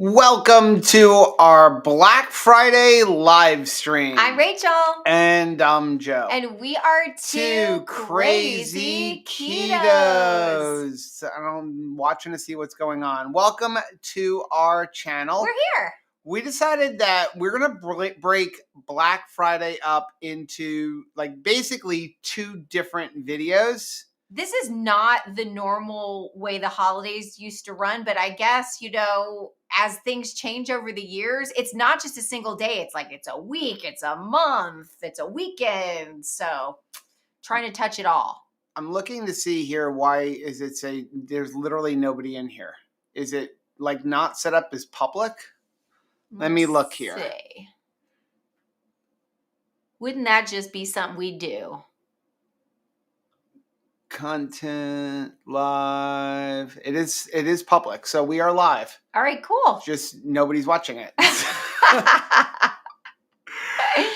Welcome to our Black Friday live stream. I'm Rachel. And I'm Joe. And we are two crazy ketos. I'm watching to see what's going on. Welcome to our channel. We're here. We decided that we're going to break Black Friday up into basically two different videos. This is not the normal way the holidays used to run, but I guess, as things change over the years, it's not just a single day. It's a week, it's a month, it's a weekend. So trying to touch it all. I'm looking to see here, why is it say there's literally nobody in here? Is it not set up as public? Let me look here. See. Wouldn't that just be something we do? Content live. It is public, so we are live. All right, cool. Just nobody's watching it.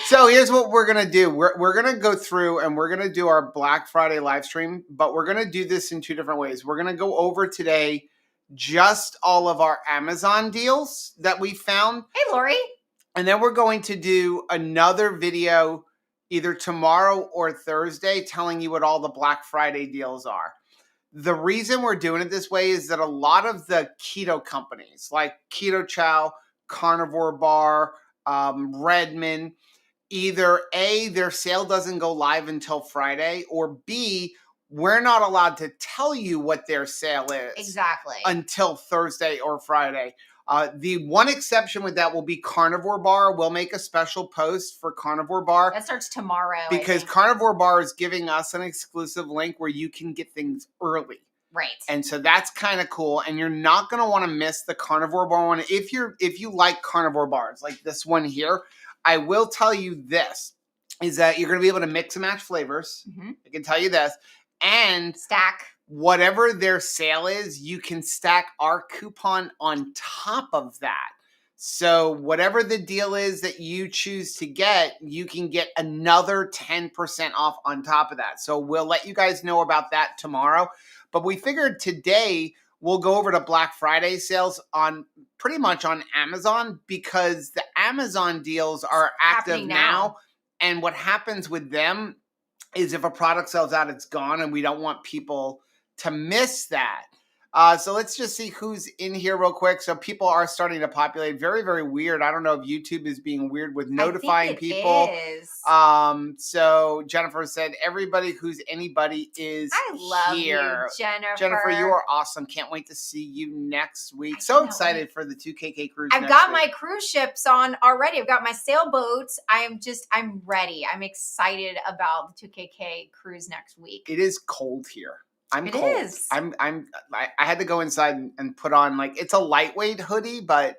So here's what we're gonna do. We're gonna go through and we're gonna do our Black Friday live stream, but we're gonna do this in two different ways. We're gonna go over today just all of our Amazon deals that we found. Hey, Lori. And then we're going to do another video either tomorrow or Thursday telling you what all the Black Friday deals are. The reason we're doing it this way is that a lot of the keto companies like Keto Chow, Carnivore Bar, Redmond, either A, their sale doesn't go live until Friday, or B, we're not allowed to tell you what their sale is. Exactly. Until Thursday or Friday. The one exception with that will be Carnivore Bar. We'll make a special post for Carnivore Bar. That starts tomorrow. Because Carnivore Bar is giving us an exclusive link where you can get things early. Right. And so that's kind of cool. And you're not going to want to miss the Carnivore Bar one. If you like Carnivore Bars, like this one here, I will tell you this, is that you're going to be able to mix and match flavors. Mm-hmm. I can tell you this. And stack. Whatever their sale is, you can stack our coupon on top of that. So whatever the deal is that you choose to get, you can get another 10% off on top of that. So we'll let you guys know about that tomorrow. But we figured today we'll go over to Black Friday sales on pretty much on Amazon, because the Amazon deals are active now. And what happens with them is if a product sells out, it's gone, and we don't want people to miss that. So let's just see who's in here real quick. So people are starting to populate. Very, very weird. I don't know if YouTube is being weird with notifying people. Is. So Jennifer said, everybody who's anybody is here. I love you, Jennifer. Jennifer, you are awesome. Can't wait to see you next week. So excited for the 2KK cruise. I've got my cruise ships on already. I've got my sailboats. I'm ready. I'm excited about the 2KK cruise next week. It is cold here. I'm cold. It is. I had to go inside and put on, it's a lightweight hoodie, but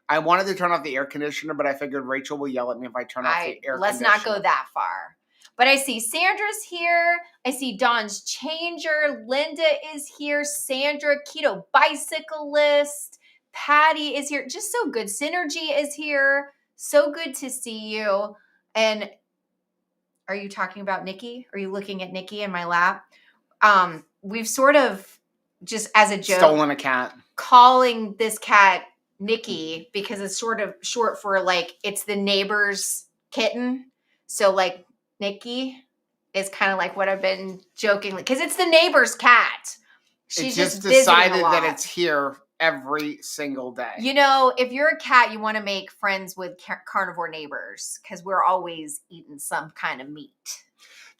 I wanted to turn off the air conditioner, but I figured Rachel will yell at me if I turn off the air conditioner. Let's not go that far. But I see Sandra's here. I see Dawn's Changer. Linda is here. Sandra, Keto Bicyclist. Patty is here. Just so good. Synergy is here. So good to see you. And are you talking about Nikki? Are you looking at Nikki in my lap? We've sort of, just as a joke, stolen a cat, calling this cat Nikki because it's sort of short for it's the neighbor's kitten. So Nikki is kind of what I've been jokingly, because it's the neighbor's cat. She's just decided that it's here every single day. If you're a cat, you want to make friends with carnivore neighbors, because we're always eating some kind of meat.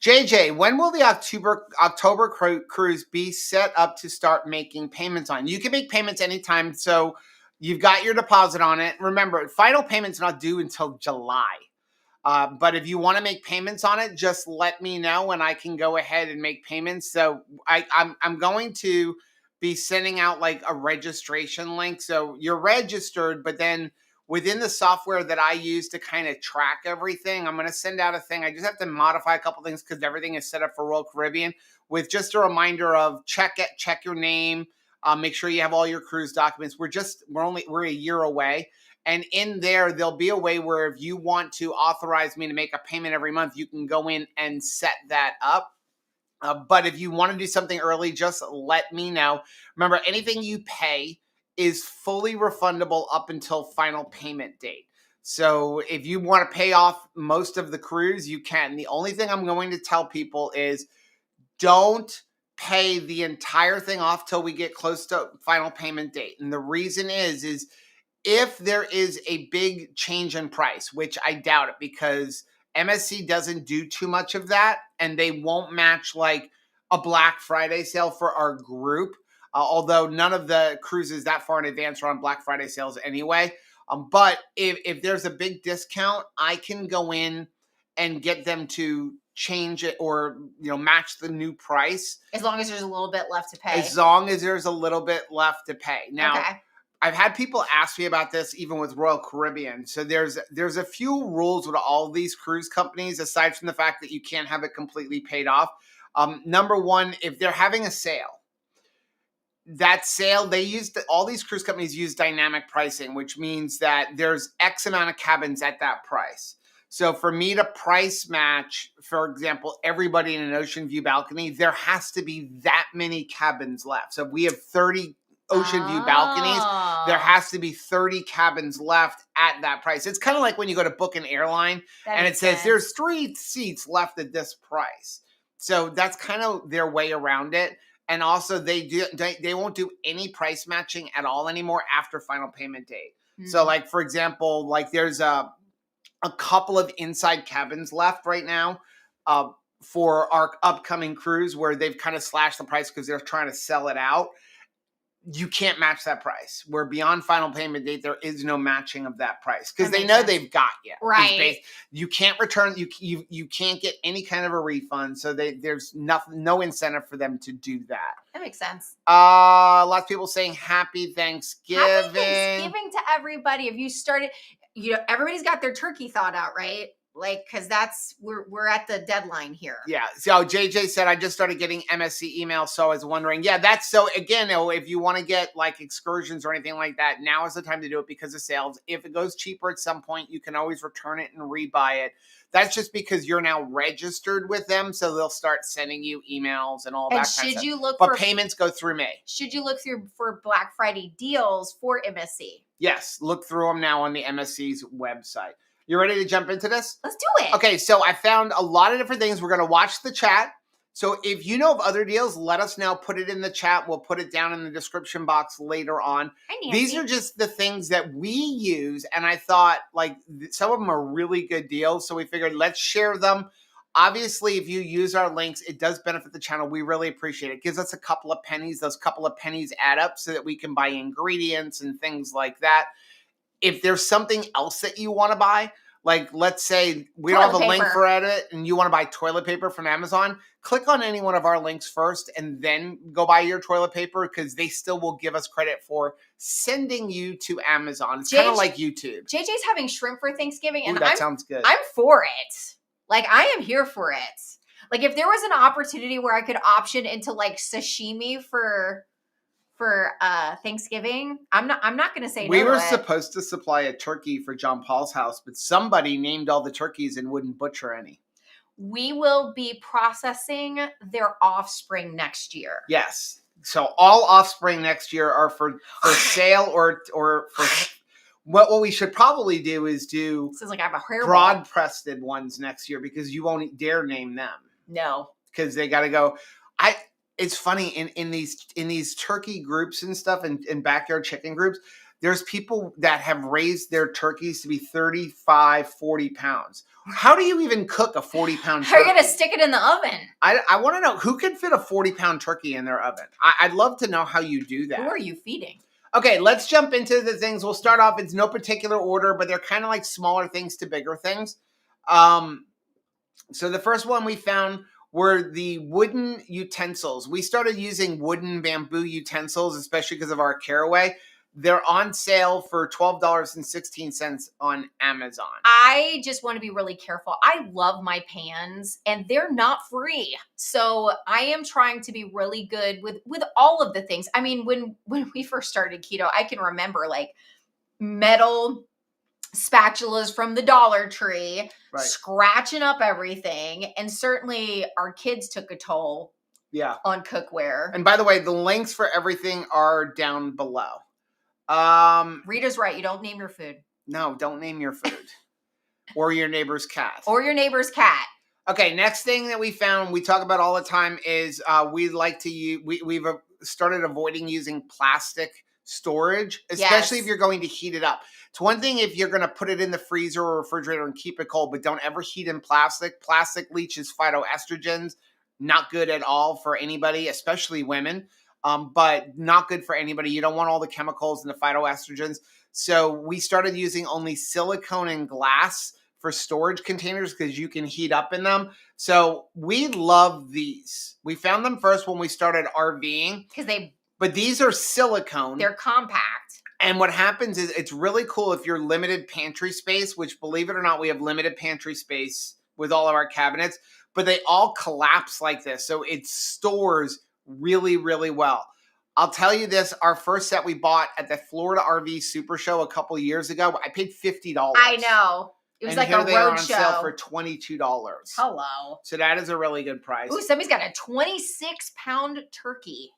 JJ, when will the October cruise be set up to start making payments on? You can make payments anytime, so you've got your deposit on it. Remember, final payment's not due until July. But if you want to make payments on it, just let me know and I can go ahead and make payments. So I'm going to be sending out a registration link. So you're registered, but then within the software that I use to kind of track everything, I'm going to send out a thing. I just have to modify a couple things because everything is set up for Royal Caribbean, with just a reminder of check your name, make sure you have all your cruise documents. We're a year away. And in there'll be a way where if you want to authorize me to make a payment every month, you can go in and set that up. But if you want to do something early, just let me know. Remember, anything you pay is fully refundable up until final payment date. So if you want to pay off most of the cruise, you can. The only thing I'm going to tell people is don't pay the entire thing off till we get close to final payment date. And the reason is if there is a big change in price, which I doubt it because MSC doesn't do too much of that, and they won't match like a Black Friday sale for our group. Although none of the cruises that far in advance are on Black Friday sales anyway. But if there's a big discount, I can go in and get them to change it or match the new price. As long as there's a little bit left to pay. As long as there's a little bit left to pay. Now, okay. I've had people ask me about this even with Royal Caribbean. So there's a few rules with all these cruise companies, aside from the fact that you can't have it completely paid off. Number one, if they're having a sale, that sale, all these cruise companies use dynamic pricing, which means that there's X amount of cabins at that price. So for me to price match, for example, everybody in an ocean view balcony, there has to be that many cabins left. So if we have 30 ocean view balconies, there has to be 30 cabins left at that price. It's kind of like when you go to book an airline and it says there's 3 seats left at this price. So that's kind of their way around it. And also they won't do any price matching at all anymore after final payment date. Mm-hmm. So like, for example, like there's a couple of inside cabins left right now for our upcoming cruise where they've kind of slashed the price because they're trying to sell it out. You can't match that price. We're beyond final payment date. There is no matching of that price because they know they've got you. Right. You can't return. You can't get any kind of a refund. So there's no incentive for them to do that. That makes sense. Lots of people saying Happy Thanksgiving. Happy Thanksgiving to everybody. If you started, everybody's got their turkey thought out, right? Like, because we're at the deadline here. Yeah. So JJ said, I just started getting MSC emails. So I was wondering, again, if you want to get like excursions or anything like that, now is the time to do it because of sales. If it goes cheaper at some point, you can always return it and rebuy it. That's just because you're now registered with them. So they'll start sending you emails and all that kind of stuff. But payments go through me. Should you look through for Black Friday deals for MSC? Yes. Look through them now on the MSC's website. You ready to jump into this? Let's do it. Okay, so I found a lot of different things. We're going to watch the chat. So if you know of other deals, let us know. Put it in the chat. We'll put it down in the description box later on. These are just the things that we use. And I thought, like, some of them are really good deals. So we figured let's share them. Obviously, if you use our links, it does benefit the channel. We really appreciate it. It gives us a couple of pennies. Those couple of pennies add up so that we can buy ingredients and things like that. If there's something else that you want to buy, like let's say we don't have a link for it and you want to buy toilet paper from Amazon, click on any one of our links first and then go buy your toilet paper because they still will give us credit for sending you to Amazon. It's kind of like YouTube. JJ's having shrimp for Thanksgiving and that sounds good. I'm for it. Like I am here for it. Like if there was an opportunity where I could option into like sashimi for Thanksgiving, I'm not going to say no. We were supposed to supply a turkey for John Paul's house, but somebody named all the turkeys and wouldn't butcher any. We will be processing their offspring next year. Yes. So all offspring next year are for sale or for what we should probably do is do this is like I have a hair broad-breasted ones next year because you won't dare name them. No. Because they got to go. It's funny in these turkey groups and stuff and backyard chicken groups, there's people that have raised their turkeys to be 35, 40 pounds. How do you even cook a 40-pound turkey? How are you going to stick it in the oven? I want to know who can fit a 40-pound turkey in their oven. I'd love to know how you do that. Who are you feeding? Okay, let's jump into the things. We'll start off. It's no particular order, but they're kind of like smaller things to bigger things. So the first one we found were the wooden utensils. We started using wooden bamboo utensils, especially because of our caraway. They're on sale for $12.16 on Amazon. I just want to be really careful. I love my pans and they're not free. So I am trying to be really good with all of the things. I mean, when we first started keto, I can remember like metal spatulas from the Dollar Tree, right, scratching up everything. And certainly our kids took a toll on cookware. And by the way, the links for everything are down below. Rita's right. You don't name your food. No, don't name your food. Or your neighbor's cat. Or your neighbor's cat. Okay, next thing that we found, we talk about all the time is we like to use, we've started avoiding using plastic storage, especially if you're going to heat it up. It's one thing if you're going to put it in the freezer or refrigerator and keep it cold, but don't ever heat in plastic. Plastic leaches phytoestrogens, not good at all for anybody, especially women, but not good for anybody. You don't want all the chemicals and the phytoestrogens. So we started using only silicone and glass for storage containers because you can heat up in them. So we love these. We found them first when we started RVing. But these are silicone. They're compact. And what happens is it's really cool if you're limited pantry space, which believe it or not, we have limited pantry space with all of our cabinets, but they all collapse like this. So it stores really, really well. I'll tell you this, our first set we bought at the Florida RV Super Show a couple years ago, I paid $50. I know. It was like a road show. Sale for $22. Hello. So that is a really good price. Ooh, somebody's got a 26-pound turkey.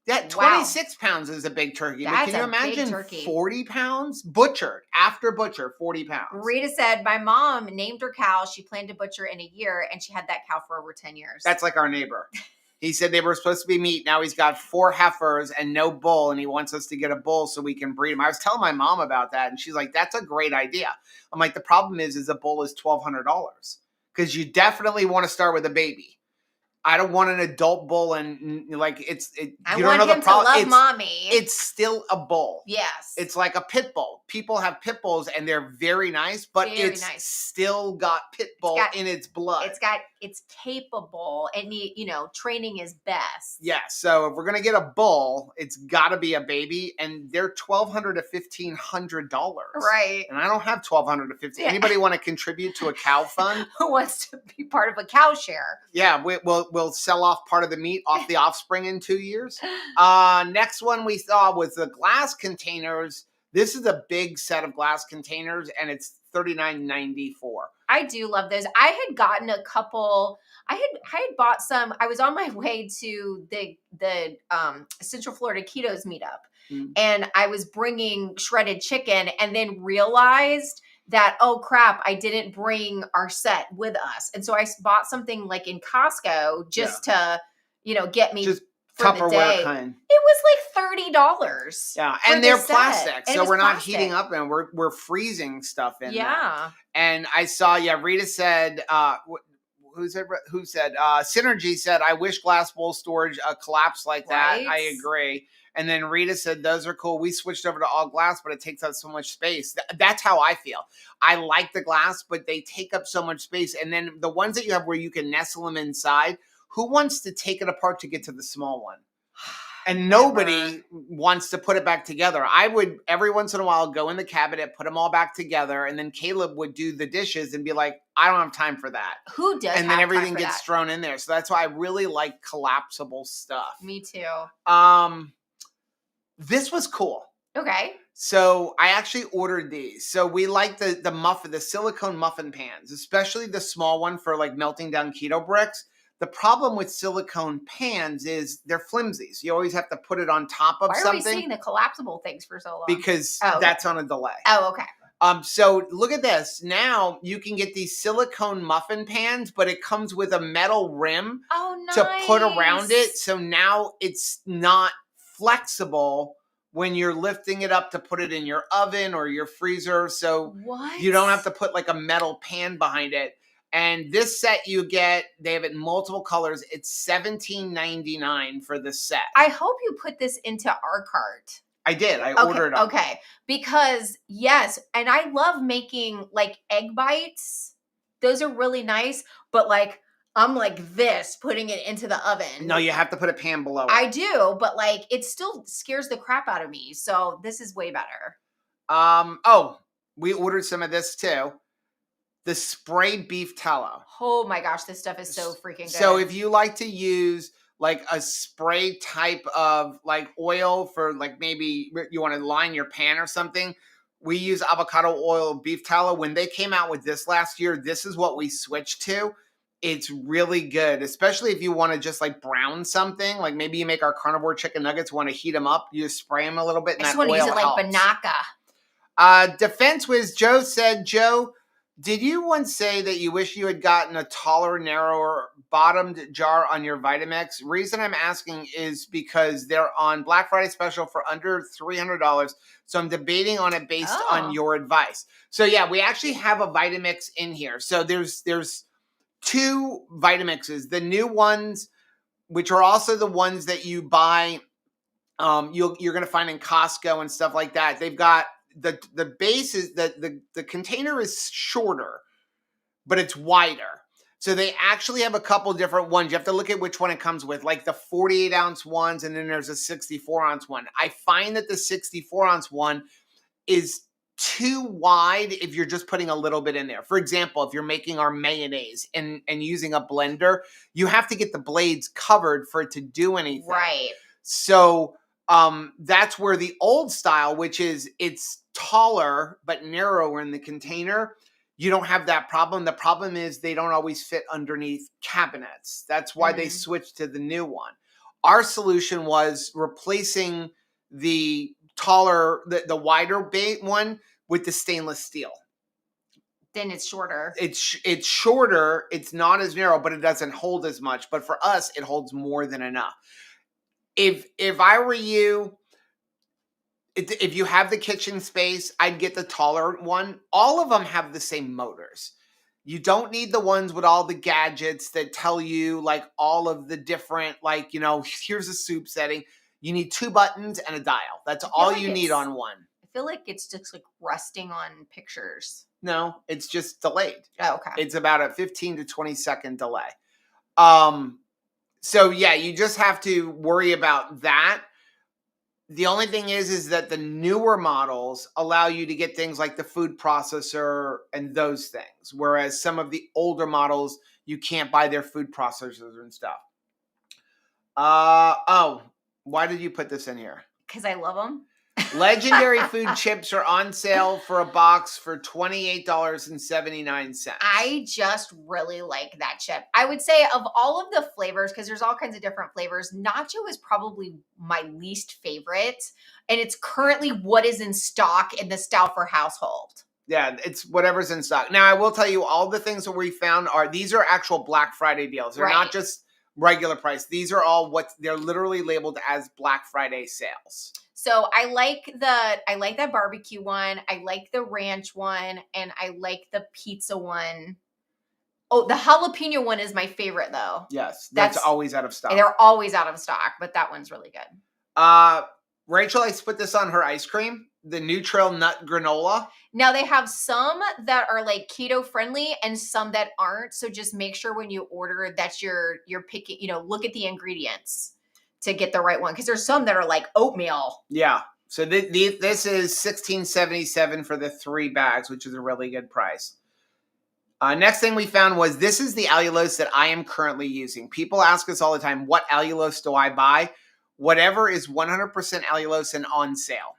Yeah, 26 pounds is a big turkey. That's can you imagine 40 pounds? Butchered, after butcher, 40 pounds. Rita said, my mom named her cow. She planned to butcher in a year, and she had that cow for over 10 years. That's like our neighbor. He said they were supposed to be meat. Now he's got 4 heifers and no bull, and he wants us to get a bull so we can breed him. I was telling my mom about that, and she's like, that's a great idea. I'm like, the problem is a bull is $1,200 because you definitely want to start with a baby. I don't want an adult bull, and like I want him to love mommy. It's still a bull. Yes, it's like a pit bull. People have pit bulls, and they're very nice, but it's still got pit bull in its blood. It's capable, and training is best. Yeah. So if we're gonna get a bull, it's got to be a baby, and they're $1,200 to $1,500. Right. And I don't have $1,200 to $1,500. Yeah. Anybody want to contribute to a cow fund? Who wants to be part of a cow share? Yeah, we'll sell off part of the meat off the offspring in 2 years. Next one we saw was the glass containers. This is a big set of glass containers, and it's $39.94. I do love those. I had gotten a couple. I had bought some. I was on my way to the Central Florida Ketos meetup, and I was bringing shredded chicken, and then realized that, oh crap, I didn't bring our set with us. And so I bought something like in Costco just to, get me just for Tupperware the day. kind. It was like $30. Yeah, and they're plastic, so we're not heating up, and we're freezing stuff in there. And I saw, Rita said, who said Synergy said, I wish glass bowl storage collapsed like that. Right? I agree. And then Rita said, those are cool. We switched over to all glass, but it takes up so much space. That's how I feel. I like the glass, but they take up so much space. And then the ones that you have where you can nestle them inside, who wants to take it apart to get to the small one? And nobody wants to put it back together. I would, every once in a while, go in the cabinet, put them all back together, and then Caleb would do the dishes and be like, I don't have time for that. Who does? And then everything gets thrown in there. So that's why I really like collapsible stuff. Me too. This was cool. Okay. So I actually ordered these. So we like the silicone muffin pans, especially the small one for like melting down keto bricks. The problem with silicone pans is they're flimsy. So you always have to put it on top of something. Why are we seeing the collapsible things for so long? Because that's on a delay. Oh, okay. So look at this. Now you can get these silicone muffin pans, but it comes with a metal rim to put around it. So now it's not flexible when you're lifting it up to put it in your oven or your freezer. So you don't have to put like a metal pan behind it. And this set you get, they have it in multiple colors. It's $17.99 for the set. I hope you put this into our cart. I did. I ordered them. Okay. Because yes, and I love making like egg bites. Those are really nice, but like I'm like this, putting it into the oven. No, you have to put a pan below it. I do, but like it still scares the crap out of me. So this is way better. We ordered some of this too. The spray beef tallow. Oh my gosh, this stuff is so freaking good. So if you like to use like a spray type of like oil for like maybe you want to line your pan or something, we use avocado oil beef tallow. When they came out with this last year, this is what we switched to. It's really good, especially if you want to just like brown something. Like maybe you make our carnivore chicken nuggets, want to heat them up, you just spray them a little bit, and I just that want to use oil it like helps. Banaka. Defense Wiz Joe said, Joe, did you once say that you wish you had gotten a taller, narrower bottomed jar on your Vitamix? Reason I'm asking is because they're on Black Friday special for under $300. So I'm debating on it based on your advice. So yeah, we actually have a Vitamix in here. So there's two Vitamixes, the new ones, which are also the ones that you buy. You're going to find in Costco and stuff like that. They've got the base is the container is shorter, but it's wider. So they actually have a couple different ones. You have to look at which one it comes with, like the 48 ounce ones, and then there's a 64 ounce one. I find that the 64 ounce one is too wide if you're just putting a little bit in there. For example, if you're making our mayonnaise and using a blender, you have to get the blades covered for it to do anything. Right. So that's where the old style, which is it's taller but narrower in the container, you don't have that problem. The problem is they don't always fit underneath cabinets. That's why they switched to the new one. Our solution was replacing the taller, the wider one with the stainless steel. Then it's shorter. It's shorter. It's not as narrow, but it doesn't hold as much. But for us, it holds more than enough. If I were you, if you have the kitchen space, I'd get the taller one. All of them have the same motors. You don't need the ones with all the gadgets that tell you like all of the different, like, you know, here's a soup setting. You need 2 buttons and a dial. That's all you need on one. I feel like it's just like resting on pictures. No, it's just delayed. Oh, okay. It's about a 15 to 20 second delay. So yeah, you just have to worry about that. The only thing is that the newer models allow you to get things like the food processor and those things, whereas some of the older models, you can't buy their food processors and stuff. Why did you put this in here? Because I love them. Legendary food chips are on sale for a box for $28.79. I just really like that chip. I would say of all of the flavors, because there's all kinds of different flavors, nacho is probably my least favorite. And it's currently what is in stock in the Stauffer household. Yeah, it's whatever's in stock. Now, I will tell you, all the things that we found these are actual Black Friday deals. They're not just regular price. These are all they're literally labeled as Black Friday sales. So I like that barbecue one. I like the ranch one, and I like the pizza one. Oh, the jalapeno one is my favorite though. Yes, that's always out of stock. They're always out of stock, but that one's really good. Rachel likes to put this on her ice cream, the Nutrill Nut Granola. Now they have some that are like keto friendly and some that aren't. So just make sure when you order that you're picking, look at the ingredients to get the right one, because there's some that are like oatmeal. Yeah. So this is $16.77 for the 3 bags, which is a really good price. Next thing we found was this is the allulose that I am currently using. People ask us all the time, what allulose do I buy? Whatever is 100% allulose and on sale.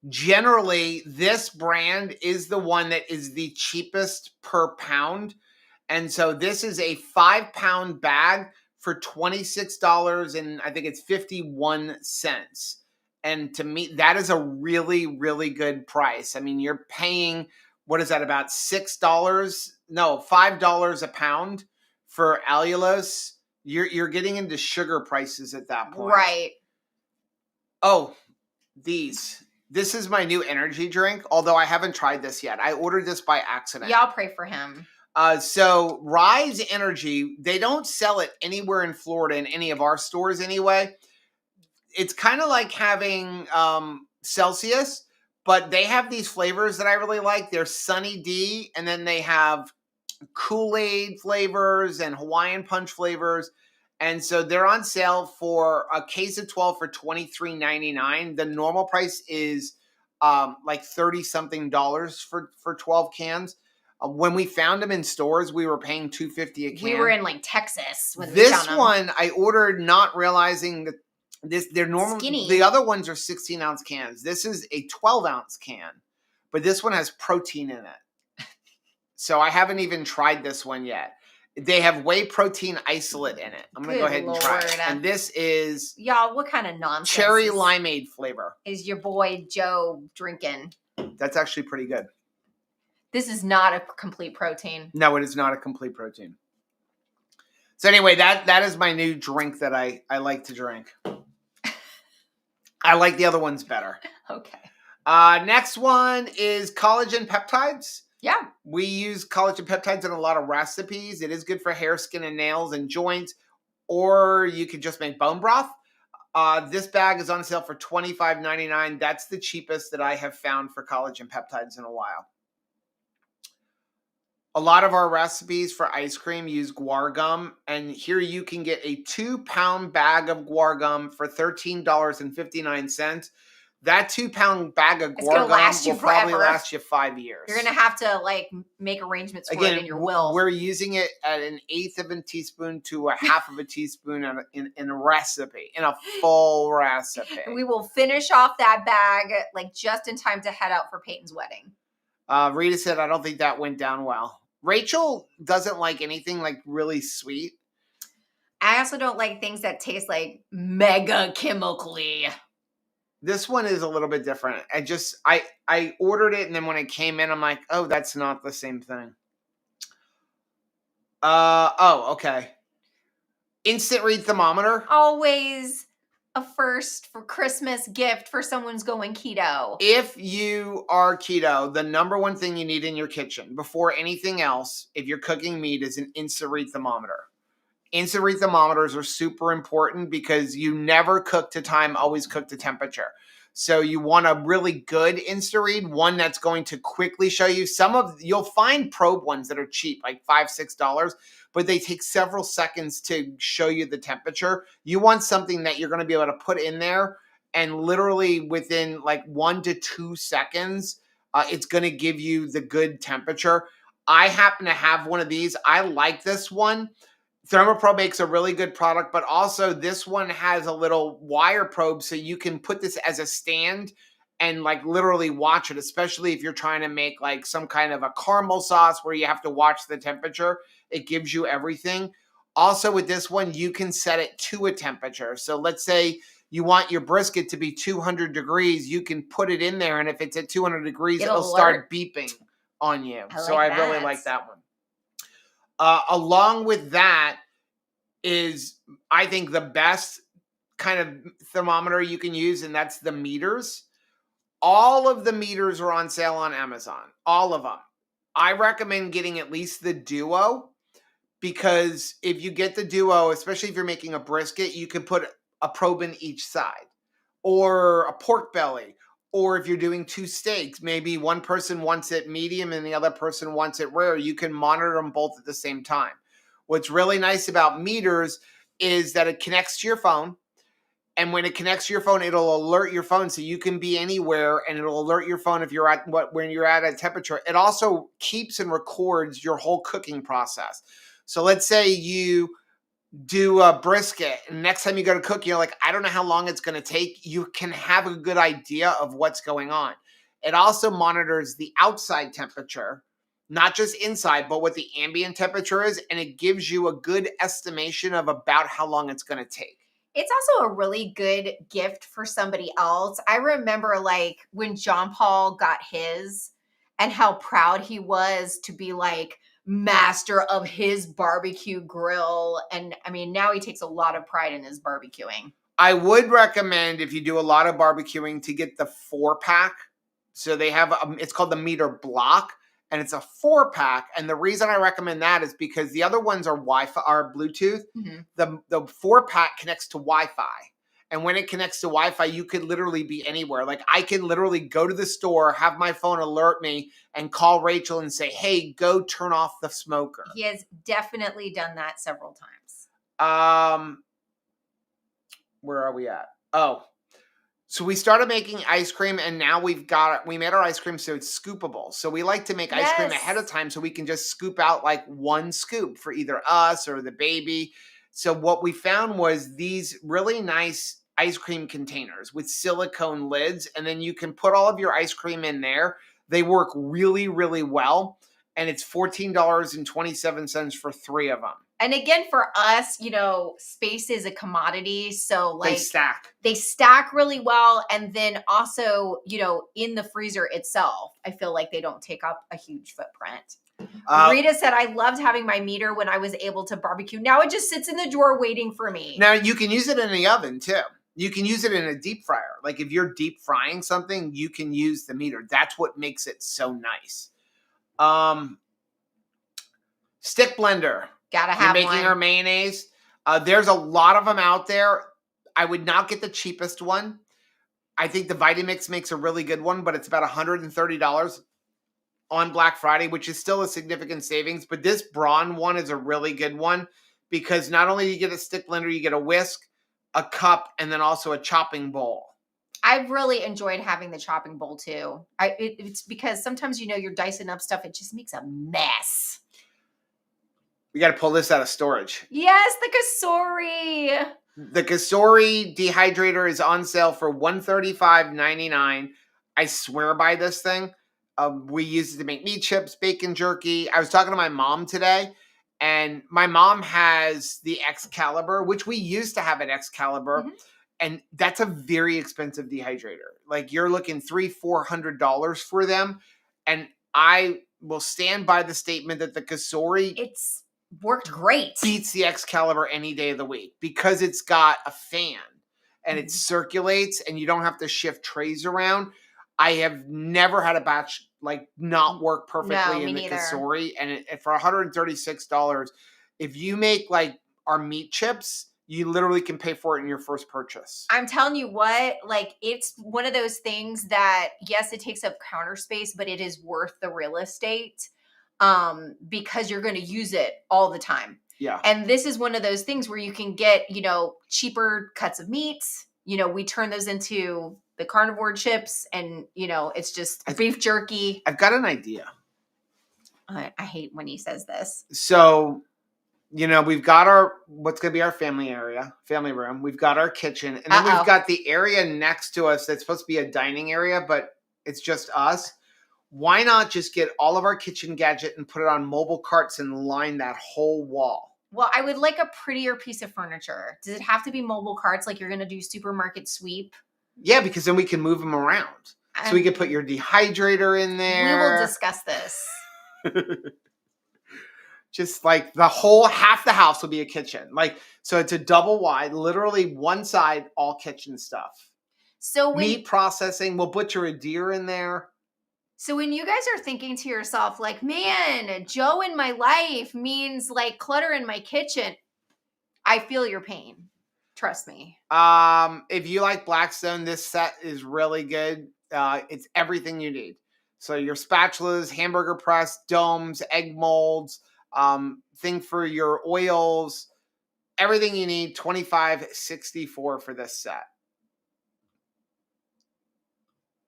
Generally, this brand is the one that is the cheapest per pound. And so this is a 5-pound bag for $26 and I think it's 51 cents. And to me, that is a really, really good price. I mean, you're paying, what is that, about $6? No, $5 a pound for allulose. You're getting into sugar prices at that point. Right. Oh, this is my new energy drink, although I haven't tried this yet. I ordered this by accident. Yeah, I'll pray for him. So Rise Energy, they don't sell it anywhere in Florida in any of our stores anyway. It's kind of like having Celsius, but they have these flavors that I really like. They're Sunny D, and then they have Kool-Aid flavors and Hawaiian Punch flavors. And so they're on sale for a case of 12 for $23.99. The normal price is like $30-something for 12 cans. When we found them in stores, we were paying $2.50 a can. We were in like Texas when we this found them. one I ordered not realizing that they're normal. Skinny. The other ones are 16-ounce cans. This is a 12-ounce can, but this one has protein in it. So I haven't even tried this one yet. They have whey protein isolate in it. I'm going to go Good ahead and try it. Lord. And this is Y'all, what kind of nonsense cherry limeade flavor. is your boy Joe drinking? That's actually pretty good. This is not a complete protein. No, it is not a complete protein. So anyway, that is my new drink that I like to drink. I like the other ones better. Okay. Next one is collagen peptides. Yeah. We use collagen peptides in a lot of recipes. It is good for hair, skin, and nails and joints. Or you could just make bone broth. This bag is on sale for $25.99. That's the cheapest that I have found for collagen peptides in a while. A lot of our recipes for ice cream use guar gum, and here you can get a 2-pound bag of guar gum for $13.59. That 2-pound bag of guar gum will probably last you 5 years. You're gonna have to like make arrangements for it in your will. We're using it at 1/8 of a teaspoon to 1/2 of a teaspoon in a recipe, in a full recipe. We will finish off that bag like just in time to head out for Peyton's wedding. Rita said, "I don't think that went down well." Rachel doesn't like anything like really sweet. I also don't like things that taste like mega chemically. This one is a little bit different. I ordered it, and then when it came in, I'm like, oh, that's not the same thing. Okay. Instant read thermometer. Always a first for Christmas gift for someone's going keto. If you are keto, the number one thing you need in your kitchen before anything else, if you're cooking meat, is an instant read thermometer. Instant read thermometers are super important because you never cook to time, always cook to temperature. So you want a really good instant read, one that's going to quickly show you. You'll find probe ones that are cheap, like $5, $6, but they take several seconds to show you the temperature. You want something that you're going to be able to put in there, and literally within like 1 to 2 seconds, it's going to give you the good temperature. I happen to have one of these. I like this one. ThermoPro makes a really good product, but also this one has a little wire probe, so you can put this as a stand and like literally watch it, especially if you're trying to make like some kind of a caramel sauce where you have to watch the temperature. It gives you everything. Also with this one, you can set it to a temperature. So let's say you want your brisket to be 200 degrees, you can put it in there, and if it's at 200 degrees, it'll start beeping on you. I really like that one. Along with that is, I think, the best kind of thermometer you can use, and that's the meters. All of the meters are on sale on Amazon. All of them. I recommend getting at least the Duo, because if you get the Duo, especially if you're making a brisket, you can put a probe in each side, or a pork belly. Or if you're doing 2 steaks, maybe one person wants it medium and the other person wants it rare. You can monitor them both at the same time. What's really nice about meters is that it connects to your phone. And when it connects to your phone, it'll alert your phone, so you can be anywhere, and it'll alert your phone if you're when you're at a temperature. It also keeps and records your whole cooking process. So let's say you do a brisket, and next time you go to cook, you're like, I don't know how long it's going to take. You can have a good idea of what's going on. It also monitors the outside temperature, not just inside, but what the ambient temperature is, and it gives you a good estimation of about how long it's going to take. It's also a really good gift for somebody else. I remember like when John Paul got his, and how proud he was to be like master of his barbecue grill. And I mean, now he takes a lot of pride in his barbecuing. I would recommend, if you do a lot of barbecuing, to get the 4-pack. So they have, it's called the Meter Block, and it's a 4-pack. And the reason I recommend that is because the other ones are Wi-Fi, are Bluetooth. Mm-hmm. The 4-pack connects to Wi-Fi. And when it connects to Wi-Fi, you could literally be anywhere. Like, I can literally go to the store, have my phone alert me, and call Rachel and say, hey, go turn off the smoker. He has definitely done that several times. Where are we at? Oh, so we started making ice cream, and now we made our ice cream so it's scoopable. So we like to make ice cream ahead of time so we can just scoop out like 1 scoop for either us or the baby. So what we found was these really nice ice cream containers with silicone lids, and then you can put all of your ice cream in there. They work really, really well. and it's $14.27 for 3 of them. And again, for us, space is a commodity. So like They they stack really well. And then also, in the freezer itself, I feel like they don't take up a huge footprint. Rita said, I loved having my meter when I was able to barbecue. Now it just sits in the drawer waiting for me. Now you can use it in the oven too. You can use it in a deep fryer. Like if you're deep frying something, you can use the meter. That's what makes it so nice. Stick blender. Gotta have You're making our mayonnaise. There's a lot of them out there. I would not get the cheapest one. I think the Vitamix makes a really good one, but it's about $130 on Black Friday, which is still a significant savings. But this Braun one is a really good one because not only do you get a stick blender, you get a whisk, a cup, and then also a chopping bowl. I've really enjoyed having the chopping bowl too. It's because sometimes you're dicing up stuff, it just makes a mess. We got to pull this out of storage. Yes, the Kasori. The Kasori dehydrator is on sale for $135.99. I swear by this thing. We use it to make meat chips, bacon jerky. I was talking to my mom today, and my mom has the Excalibur, which we used to have at Excalibur, Mm-hmm. and that's a very expensive dehydrator. Like you're looking $300-400 for them, and I will stand by the statement that the Kasori It's worked great. Beats the Excalibur any day of the week because it's got a fan and it circulates and you don't have to shift trays around. I have never had a batch not work perfectly in the neither. Kasori, and for $136, if you make our meat chips, you literally can pay for it in your first purchase. I'm telling you what, it's one of those things that, yes, it takes up counter space, but it is worth the real estate. Because you're going to use it all the time. Yeah. And this is one of those things where you can get, cheaper cuts of meat. We turn those into the carnivore chips and, it's just beef jerky. I've got an idea. I hate when he says this. So, we've got what's going to be our family room. We've got our kitchen, and then we've got the area next to us that's supposed to be a dining area, but it's just us. Why not just get all of our kitchen gadget and put it on mobile carts and line that whole wall? Well, I would like a prettier piece of furniture. Does it have to be mobile carts like you're going to do supermarket sweep? Yeah, because then we can move them around. So we could put your dehydrator in there. We will discuss this. Just half the house will be a kitchen. So it's a double wide, literally one side, all kitchen stuff. So meat processing, we'll butcher a deer in there. So when you guys are thinking to yourself, man, Joe in my life means clutter in my kitchen, I feel your pain. Trust me. If you like Blackstone, this set is really good. It's everything you need. So your spatulas, hamburger press, domes, egg molds, thing for your oils, everything you need, $25.64 for this set.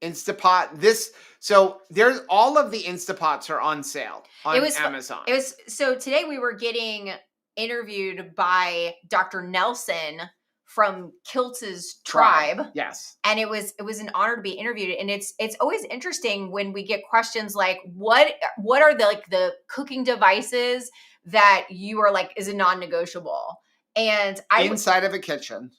Instapot. So there's all of the Instapots are on sale on Amazon. So today we were getting interviewed by Dr. Nelson from Kiltz's Tribe. Yes. And it was an honor to be interviewed. And it's always interesting when we get questions like, what are the cooking devices that you are is a non-negotiable? And inside of a kitchen,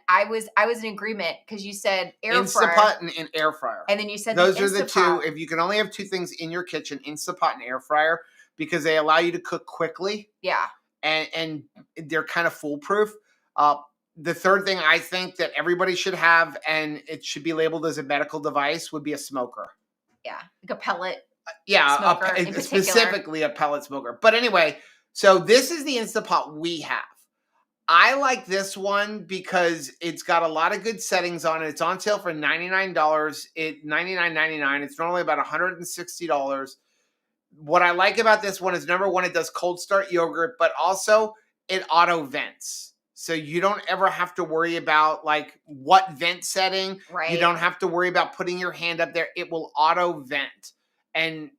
I was in agreement because you said air fryer. Instapot and air fryer. And then you said those are the two. If you can only have two things in your kitchen, Instapot and air fryer, because they allow you to cook quickly. Yeah. And they're kind of foolproof. The third thing I think that everybody should have, and it should be labeled as a medical device, would be a smoker. Yeah, like a pellet. Smoker, specifically a pellet smoker. But anyway. So this is the Instapot we have. I like this one because it's got a lot of good settings on it. It's on sale for $99. $99.99. It's normally about $160. What I like about this one is, number one, it does cold start yogurt, but also it auto vents. So you don't ever have to worry about what vent setting. Right. You don't have to worry about putting your hand up there. It will auto vent. And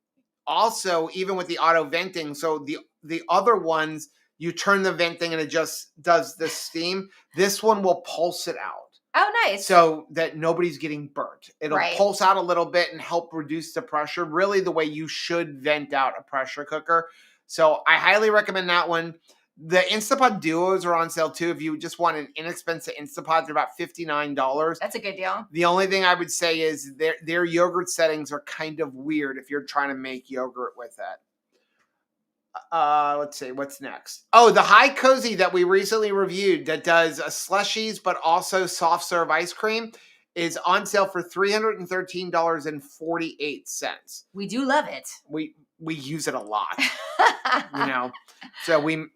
also, even with the auto venting, so the other ones, you turn the vent thing and it just does the steam. This one will pulse it out. Oh, nice. So that nobody's getting burnt. It'll Right. pulse out a little bit and help reduce the pressure, really the way you should vent out a pressure cooker. So I highly recommend that one. The Instapot Duos are on sale too. If you just want an inexpensive Instapot, they're about $59. That's a good deal. The only thing I would say is their yogurt settings are kind of weird if you're trying to make yogurt with it. Let's see, what's next? Oh, the High Cozy that we recently reviewed that does slushies but also soft serve ice cream is on sale for $313.48. We do love it. We use it a lot, you know. So we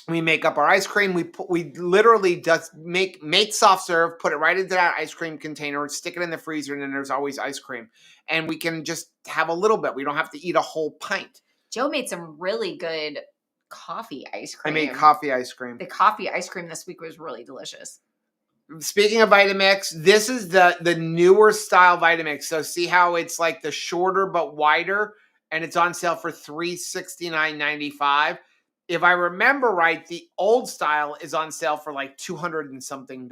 make up our ice cream. We literally just make soft serve, put it right into that ice cream container, stick it in the freezer, and then there's always ice cream. And we can just have a little bit. We don't have to eat a whole pint. Joe made some really good coffee ice cream. I made coffee ice cream. The coffee ice cream this week was really delicious. Speaking of Vitamix, this is the newer style Vitamix. So see how it's like the shorter but wider, and it's on sale for $369.95. If I remember right, the old style is on sale for like $200 and something.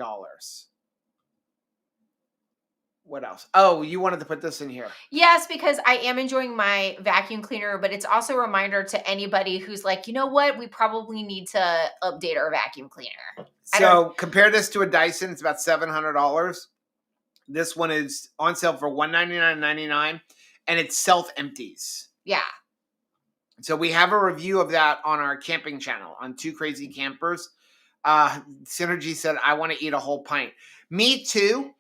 What else? Oh, you wanted to put this in here. Yes, because I am enjoying my vacuum cleaner, but it's also a reminder to anybody who's like, you know what? We probably need to update our vacuum cleaner. So compare this to a Dyson. It's about $700. This one is on sale for $199.99, and it self-empties. Yeah. So we have a review of that on our camping channel on Two Crazy Campers. Synergy said, I want to eat a whole pint. Me too.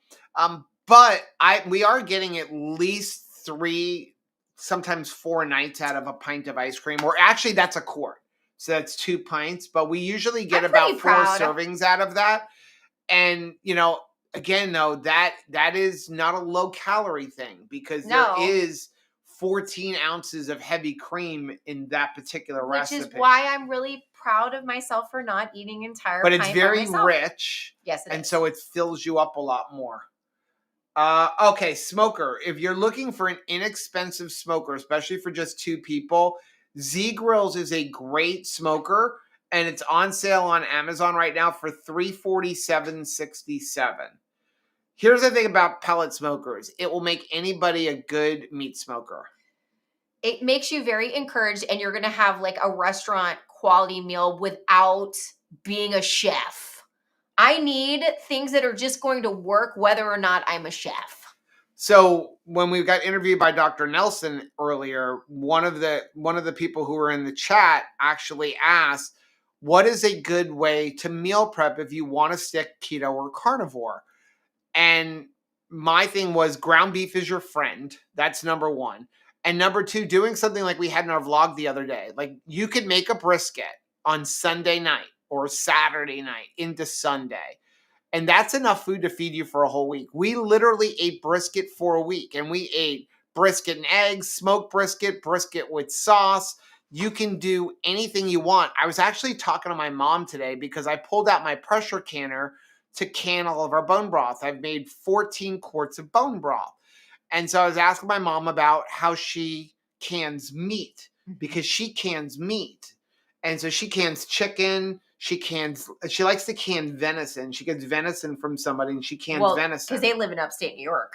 But we are getting at least 3, sometimes 4 nights out of a pint of ice cream. Or actually, that's a quart. So that's 2 pints. But we usually get about 4 servings out of that. And, you know, again, though, that is not a low-calorie thing. Because there is 14 ounces of heavy cream in that particular recipe. Which is why I'm really proud of myself for not eating entire But pint it's very by myself. rich. Yes, it is. And so it fills you up a lot more. Okay, smoker. If you're looking for an inexpensive smoker, especially for just 2 people, Z Grills is a great smoker, and it's on sale on Amazon right now for $347.67. Here's the thing about pellet smokers. It will make anybody a good meat smoker. It makes you very encouraged, and you're going to have like a restaurant quality meal without being a chef. I need things that are just going to work whether or not I'm a chef. So when we got interviewed by Dr. Nelson earlier, one of the people who were in the chat actually asked, what is a good way to meal prep if you want to stick keto or carnivore? And my thing was ground beef is your friend. That's number 1. And number 2, doing something like we had in our vlog the other day. Like you could make a brisket on Sunday night or Saturday night into Sunday. And that's enough food to feed you for a whole week. We literally ate brisket for a week. And we ate brisket and eggs, smoked brisket with sauce. You can do anything you want. I was actually talking to my mom today because I pulled out my pressure canner to can all of our bone broth. I've made 14 quarts of bone broth. And so I was asking my mom about how she cans meat because she cans meat. And so she cans chicken. She likes to can venison. She gets venison from somebody and she cans venison. Because they live in upstate New York.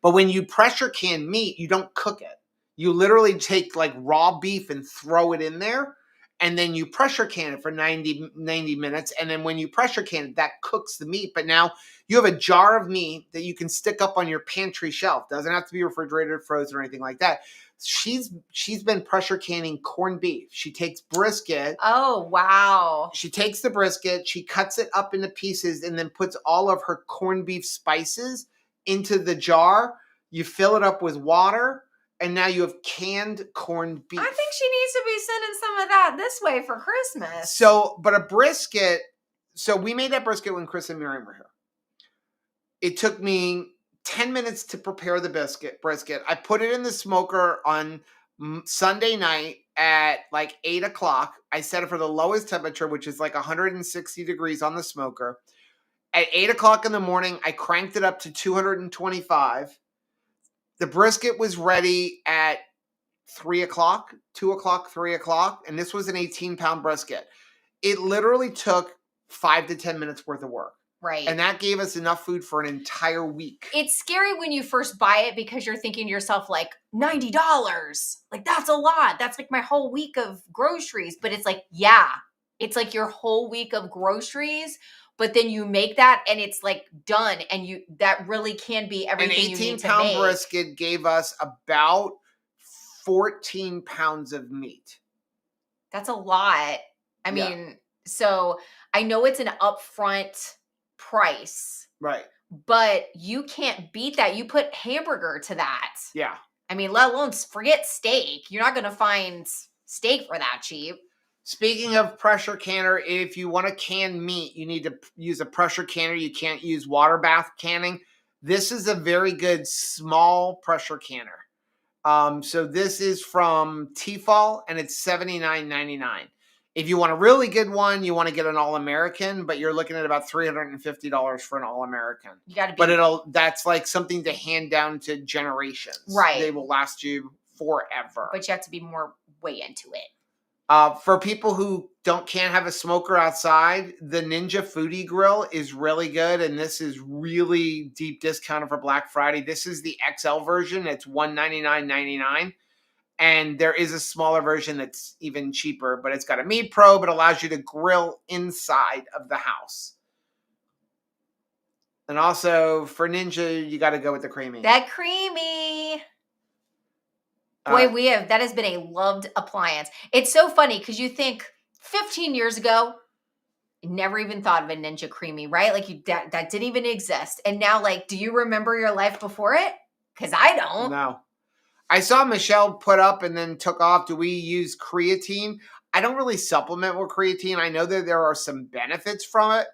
But when you pressure can meat, you don't cook it. You literally take like raw beef and throw it in there. And then you pressure can it for 90 minutes. And then when you pressure can it, that cooks the meat. But now you have a jar of meat that you can stick up on your pantry shelf. Doesn't have to be refrigerated, frozen, or anything like that. She's been pressure canning corned beef. She takes brisket. Oh, wow. She takes the brisket, she cuts it up into pieces, and then puts all of her corned beef spices into the jar. You fill it up with water, and now you have canned corned beef. I think she needs to be sending some of that this way for Christmas. So, but a brisket, so we made that brisket when Chris and Miriam were here. It took me 10 minutes to prepare the brisket. I put it in the smoker on Sunday night at like 8 o'clock. I set it for the lowest temperature, which is like 160 degrees on the smoker. At 8 o'clock in the morning, I cranked it up to 225. The brisket was ready at 3 o'clock, 2 o'clock, 3 o'clock, and this was an 18-pound brisket. It literally took 5 to 10 minutes worth of work. Right. And that gave us enough food for an entire week. It's scary when you first buy it because you're thinking to yourself, like, $90. Like, that's a lot. That's like my whole week of groceries. But it's like, yeah, it's like your whole week of groceries. But then you make that and it's like done. And that really can be An everything you need to 18-pound make. brisket gave us about 14 pounds of meat. That's a lot. I mean, so I know it's an upfront price. Right. But you can't beat that. You put hamburger to that. Yeah. I mean, let alone forget steak. You're not going to find steak for that cheap. Speaking of pressure canner, if you want to can meat, you need to use a pressure canner. You can't use water bath canning. This is a very good small pressure canner. So this is from Tefal, and it's $79.99. If you want a really good one, you want to get an All-American, but you're looking at about $350 for an All-American. You got to be. But that's like something to hand down to generations. Right. They will last you forever. But you have to be more way into it. For people who can't have a smoker outside, the Ninja Foodie Grill is really good, and this is really deep discounted for Black Friday. This is the XL version. It's $199.99. And there is a smaller version that's even cheaper, but it's got a meat probe. It allows you to grill inside of the house. And also for Ninja, you got to go with the creamy. That creamy. Boy, that has been a loved appliance. It's so funny because you think 15 years ago, never even thought of a Ninja Creamy, right? Like that didn't even exist. And now, like, do you remember your life before it? Because I don't. No. I saw Michelle put up and then took off. Do we use creatine? I don't really supplement with creatine. I know that there are some benefits from it.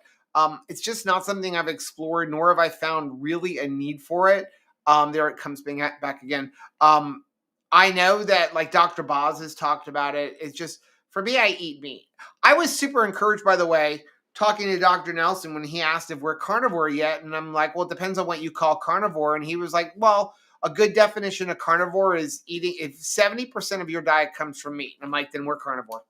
It's just not something I've explored, nor have I found really a need for it. There it comes back again. I know that like Dr. Boz has talked about it. It's just, for me, I eat meat. I was super encouraged, by the way, talking to Dr. Nelson when he asked if we're carnivore yet. And I'm like, well, it depends on what you call carnivore. And he was like, well, a good definition of carnivore is eating, if 70% of your diet comes from meat. And I'm like, then we're carnivore.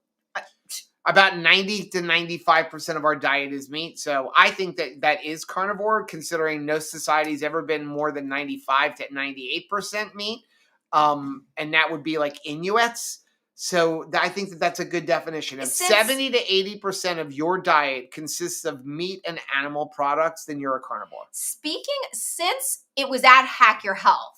About 90 to 95% of our diet is meat. So I think that is carnivore, considering no society's ever been more than 95 to 98% meat. And that would be like Inuits. So I think that's a good definition. If 70 to 80% of your diet consists of meat and animal products, then you're a carnivore. Since it was at Hack Your Health,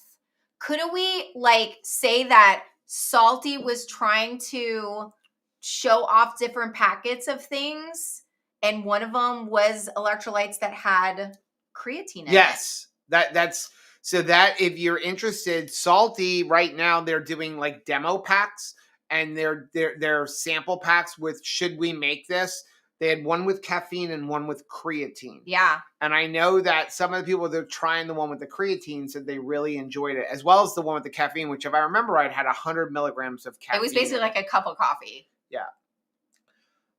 couldn't we like say that Salty was trying to show off different packets of things, and one of them was electrolytes that had creatine in it? Yes, that's. So that if you're interested, Salty right now, they're doing like demo packs and they're sample packs with should we make this? They had one with caffeine and one with creatine. Yeah. And I know that some of the people that are trying the one with the creatine said they really enjoyed it, as well as the one with the caffeine, which if I remember right, had 100 milligrams of caffeine. It was basically like a cup of coffee. Yeah.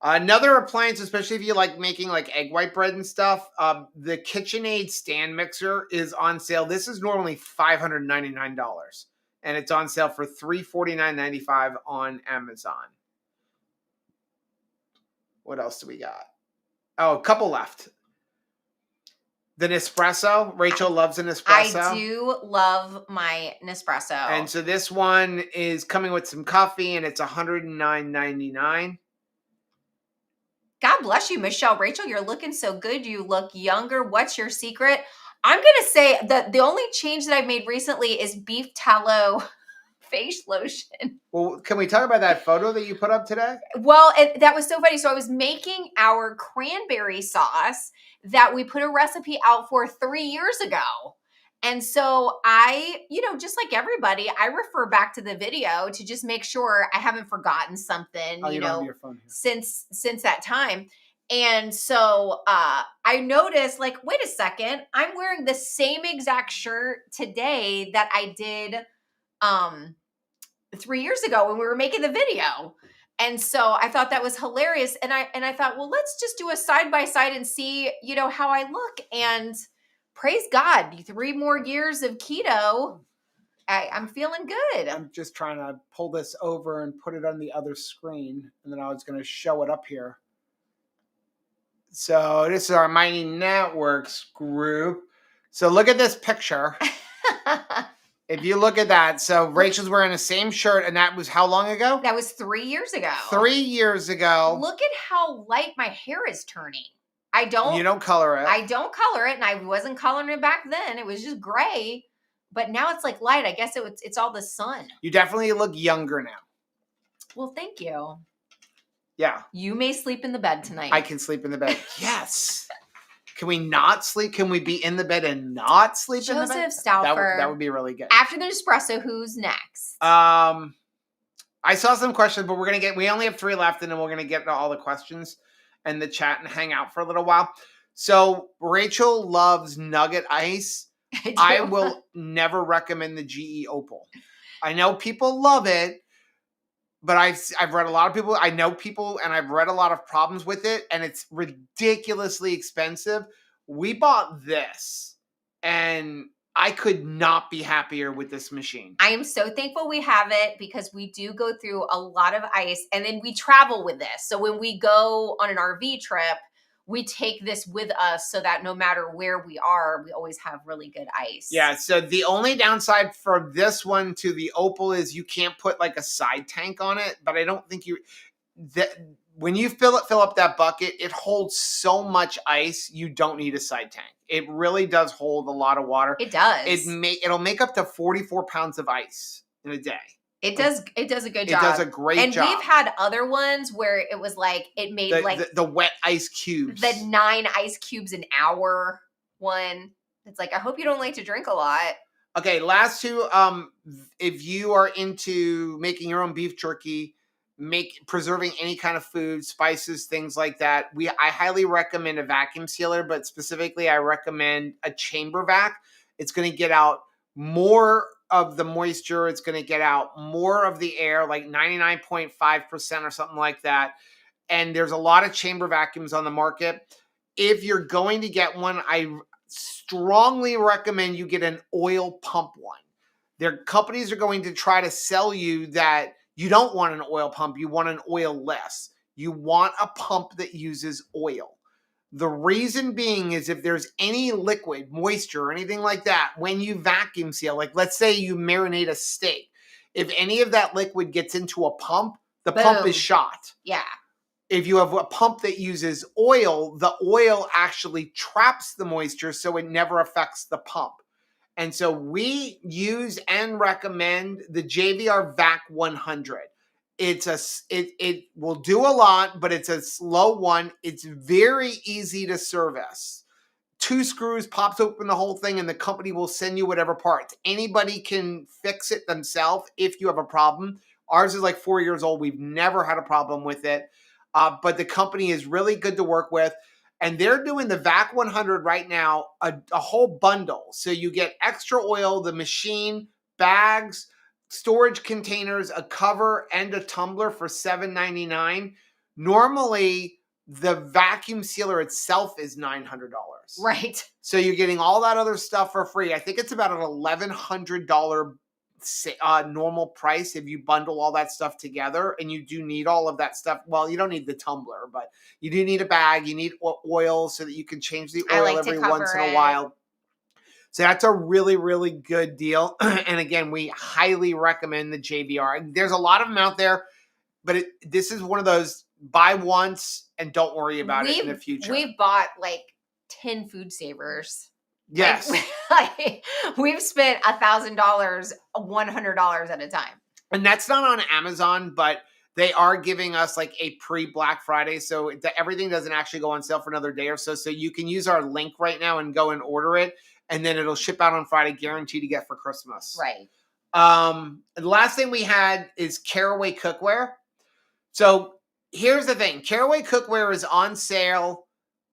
Another appliance, especially if you like making like egg white bread and stuff, the KitchenAid stand mixer is on sale. This is normally $599, and it's on sale for $349.95 on Amazon. What else do we got? Oh, a couple left. The Nespresso. Rachel loves an Nespresso. I do love my Nespresso. And so this one is coming with some coffee, and it's $109.99. God bless you, Michelle. Rachel, you're looking so good. You look younger. What's your secret? I'm going to say that the only change that I've made recently is beef tallow face lotion. Well, can we talk about that photo that you put up today? Well, that was so funny. So I was making our cranberry sauce that we put a recipe out for 3 years ago. And so I, just like everybody, I refer back to the video to just make sure I haven't forgotten something, don't have your phone here. since that time. And so I noticed, like, wait a second, I'm wearing the same exact shirt today that I did 3 years ago when we were making the video. And so I thought that was hilarious. And I thought, well, let's just do a side by side and see, how I look. And praise God, 3 more years of keto, I'm feeling good. I'm just trying to pull this over and put it on the other screen, and then I was going to show it up here. So this is our Mighty Networks group. So look at this picture. If you look at that, so Rachel's wearing the same shirt, and that was how long ago? That was 3 years ago. 3 years ago. Look at how light my hair is turning. You don't color it. I don't color it, and I wasn't coloring it back then. It was just gray. But now it's like light. I guess it's all the sun. You definitely look younger now. Well, thank you. Yeah. You may sleep in the bed tonight. I can sleep in the bed. Yes. Can we not sleep? Can we be in the bed and not sleep in the bed? Joseph Stauffer. That would be really good. After the espresso, who's next? I saw some questions, but we only have 3 left, and then we're going to get to all the questions and the chat and hang out for a little while. So Rachel loves nugget ice. I will never recommend the GE Opal. I know people love it, but I've read a lot of people. I know people, and I've read a lot of problems with it, and it's ridiculously expensive. We bought this, and I could not be happier with this machine. I am so thankful we have it because we do go through a lot of ice, and then we travel with this. So when we go on an RV trip, we take this with us so that no matter where we are, we always have really good ice. Yeah, so the only downside for this one to the Opal is you can't put like a side tank on it, but I don't think when you fill up that bucket, it holds so much ice, you don't need a side tank. It really does hold a lot of water. It does. It'll make up to 44 pounds of ice in a day. It does a good job. It does a great job. And we've had other ones where it was like it made the wet ice cubes. The 9 ice cubes an hour one. It's like, I hope you don't like to drink a lot. Okay, last two. If you are into making your own beef jerky, preserving any kind of food, spices, things like that, I highly recommend a vacuum sealer, but specifically I recommend a chamber vac. It's going to get out more of the moisture. It's going to get out more of the air, like 99.5% or something like that. And there's a lot of chamber vacuums on the market. If you're going to get one, I strongly recommend you get an oil pump one. Their companies are going to try to sell you that you don't want an oil pump. You want an oil-less. You want a pump that uses oil. The reason being is if there's any liquid, moisture, or anything like that, when you vacuum seal, like let's say you marinate a steak, if any of that liquid gets into a pump, the pump is shot. Yeah. If you have a pump that uses oil, the oil actually traps the moisture so it never affects the pump. And so we use and recommend the JVR VAC 100. It will do a lot, but it's a slow one. It's very easy to service. 2 screws, pops open the whole thing, and the company will send you whatever parts. Anybody can fix it themselves if you have a problem. Ours is like 4 years old. We've never had a problem with it. But the company is really good to work with. And they're doing the VAC 100 right now, a whole bundle. So you get extra oil, the machine, bags, storage containers, a cover, and a tumbler for $7.99. Normally, the vacuum sealer itself is $900. Right. So you're getting all that other stuff for free. I think it's about an $1,100 normal price if you bundle all that stuff together, and you do need all of that stuff. Well, you don't need the tumbler, but you do need a bag. You need oil so that you can change the oil every once in a while. So that's a really, really good deal. And again, we highly recommend the JVR. There's a lot of them out there, but this is one of those buy once and don't worry about it in the future. We've bought like 10 food savers. Yes. We've spent $1,000, $100 at a time. And that's not on Amazon, but they are giving us like a pre-Black Friday. So everything doesn't actually go on sale for another day or so. So you can use our link right now and go and order it. And then it'll ship out on Friday, guaranteed to get for Christmas. Right. The last thing we had is Caraway cookware. So here's the thing. Caraway cookware is on sale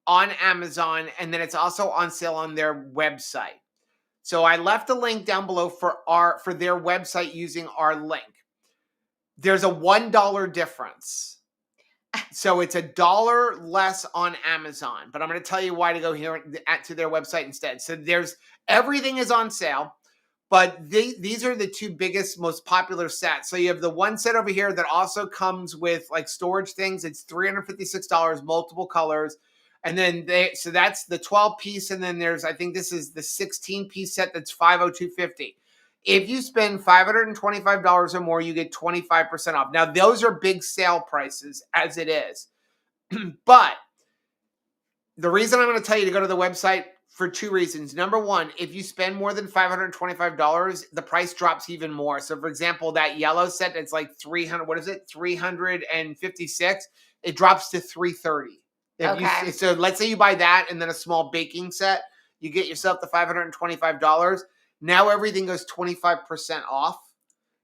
on Amazon, and then it's also on sale on their website. So I left a link down below for their website using our link. There's a $1 difference. So it's $1 less on Amazon, but I'm going to tell you why to go here to their website instead. So everything is on sale, but these are the 2 biggest, most popular sets. So you have the one set over here that also comes with like storage things. It's $356, multiple colors. And then so that's the 12 piece. And then there's, I think this is the 16 piece set that's $502.50. If you spend $525 or more, you get 25% off. Now, those are big sale prices as it is. But the reason I'm going to tell you to go to the website for two reasons. Number one, if you spend more than $525, the price drops even more. So for example, that yellow set, it's like 300, what is it? 356. It drops to 330. Okay. So let's say you buy that and then a small baking set, you get yourself the $525. Now everything goes 25% off.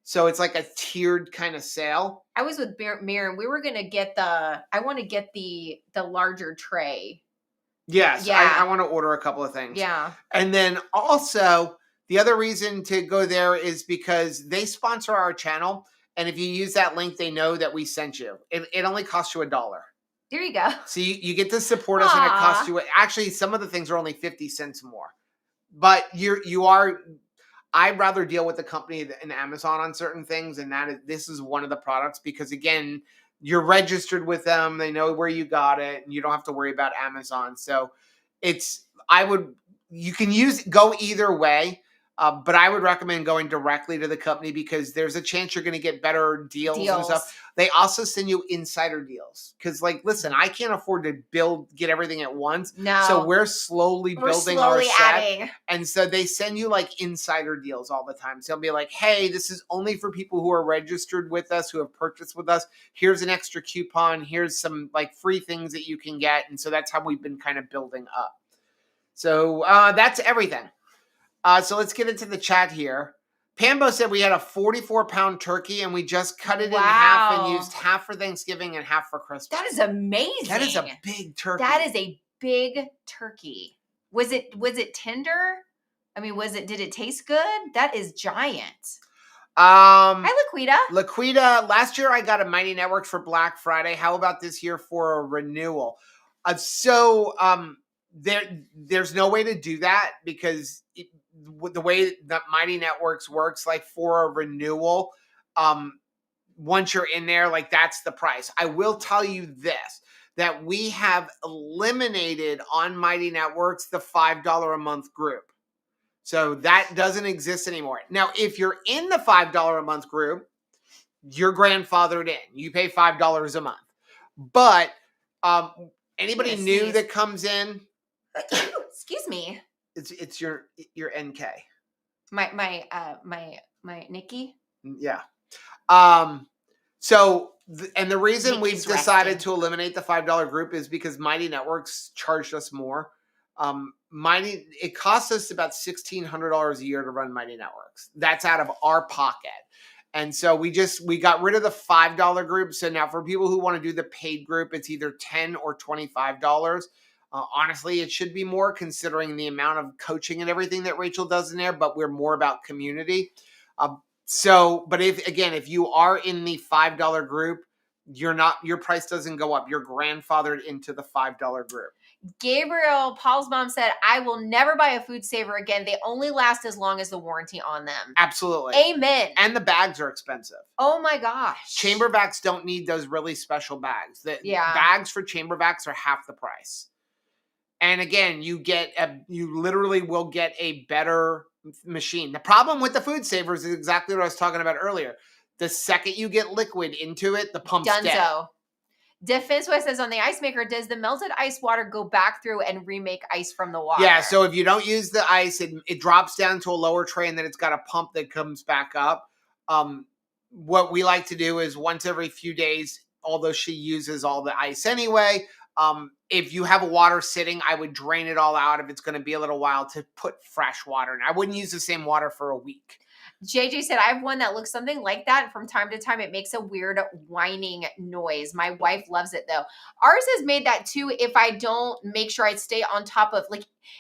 So it's like a tiered kind of sale. I was with Miriam. We were going to get I want to get the larger tray. Yes, Yeah. I want to order a couple of things. Yeah. And then also, the other reason to go there is because they sponsor our channel. And if you use that link, they know that we sent you. It only costs you $1. There you go. So you get to support us, and it costs you. Actually, some of the things are only 50 cents more. But I'd rather deal with the company than Amazon on certain things. And this is one of the products because, again, you're registered with them. They know where you got it, and you don't have to worry about Amazon. So you can go either way. But I would recommend going directly to the company because there's a chance you're going to get better deals and stuff. They also send you insider deals because, listen, I can't afford to get everything at once. No. So we're slowly building our set. Adding. And so they send you insider deals all the time. So they'll be like, hey, this is only for people who are registered with us, who have purchased with us. Here's an extra coupon. Here's some free things that you can get. And so that's how we've been kind of building up. So that's everything. So let's get into the chat here. Pambo said we had a 44-pound turkey and we just cut it in half and used half for Thanksgiving and half for Christmas. That is amazing. That is a big turkey. That is a big turkey. Was it tender? I mean, did it taste good? That is giant. Hi, Laquita, last year I got a Mighty Networks for Black Friday. How about this year for a renewal? There's no way to do that because the way that Mighty Networks works, for a renewal, once you're in there, that's the price. I will tell you this, that we have eliminated on Mighty Networks the $5 a month group. So that doesn't exist anymore. Now, if you're in the $5 a month group, you're grandfathered in. You pay $5 a month. But anybody new that comes in, excuse me. It's your NK. My Nikki. Yeah. And the reason Nikki's we've decided to eliminate the $5 group is because Mighty Networks charged us more. It costs us about $1,600 a year to run Mighty Networks. That's out of our pocket. And so we got rid of the $5 group. So now for people who want to do the paid group, it's either $10 or $25. Honestly, it should be more considering the amount of coaching and everything that Rachel does in there, but we're more about community. But if you are in the $5 group, your price doesn't go up. You're grandfathered into the $5 group. Gabriel, Paul's mom said, I will never buy a food saver again. They only last as long as the warranty on them. Absolutely. Amen. And the bags are expensive. Oh my gosh. Chamber vacs don't need those really special bags. Bags for chamber vacs are half the price. And again, you literally will get a better machine. The problem with the food savers is exactly what I was talking about earlier. The second you get liquid into it, the pump's dead. Defense West says on the ice maker, does the melted ice water go back through and remake ice from the water? Yeah, so if you don't use the ice, it drops down to a lower tray and then it's got a pump that comes back up. What we like to do is once every few days, although she uses all the ice anyway, if you have water sitting, I would drain it all out if it's going to be a little while to put fresh water in. I wouldn't use the same water for a week. JJ said, I have one that looks something like that. From time to time, it makes a weird whining noise. My wife loves it though. Ours has made that too. If I don't make sure I stay on top of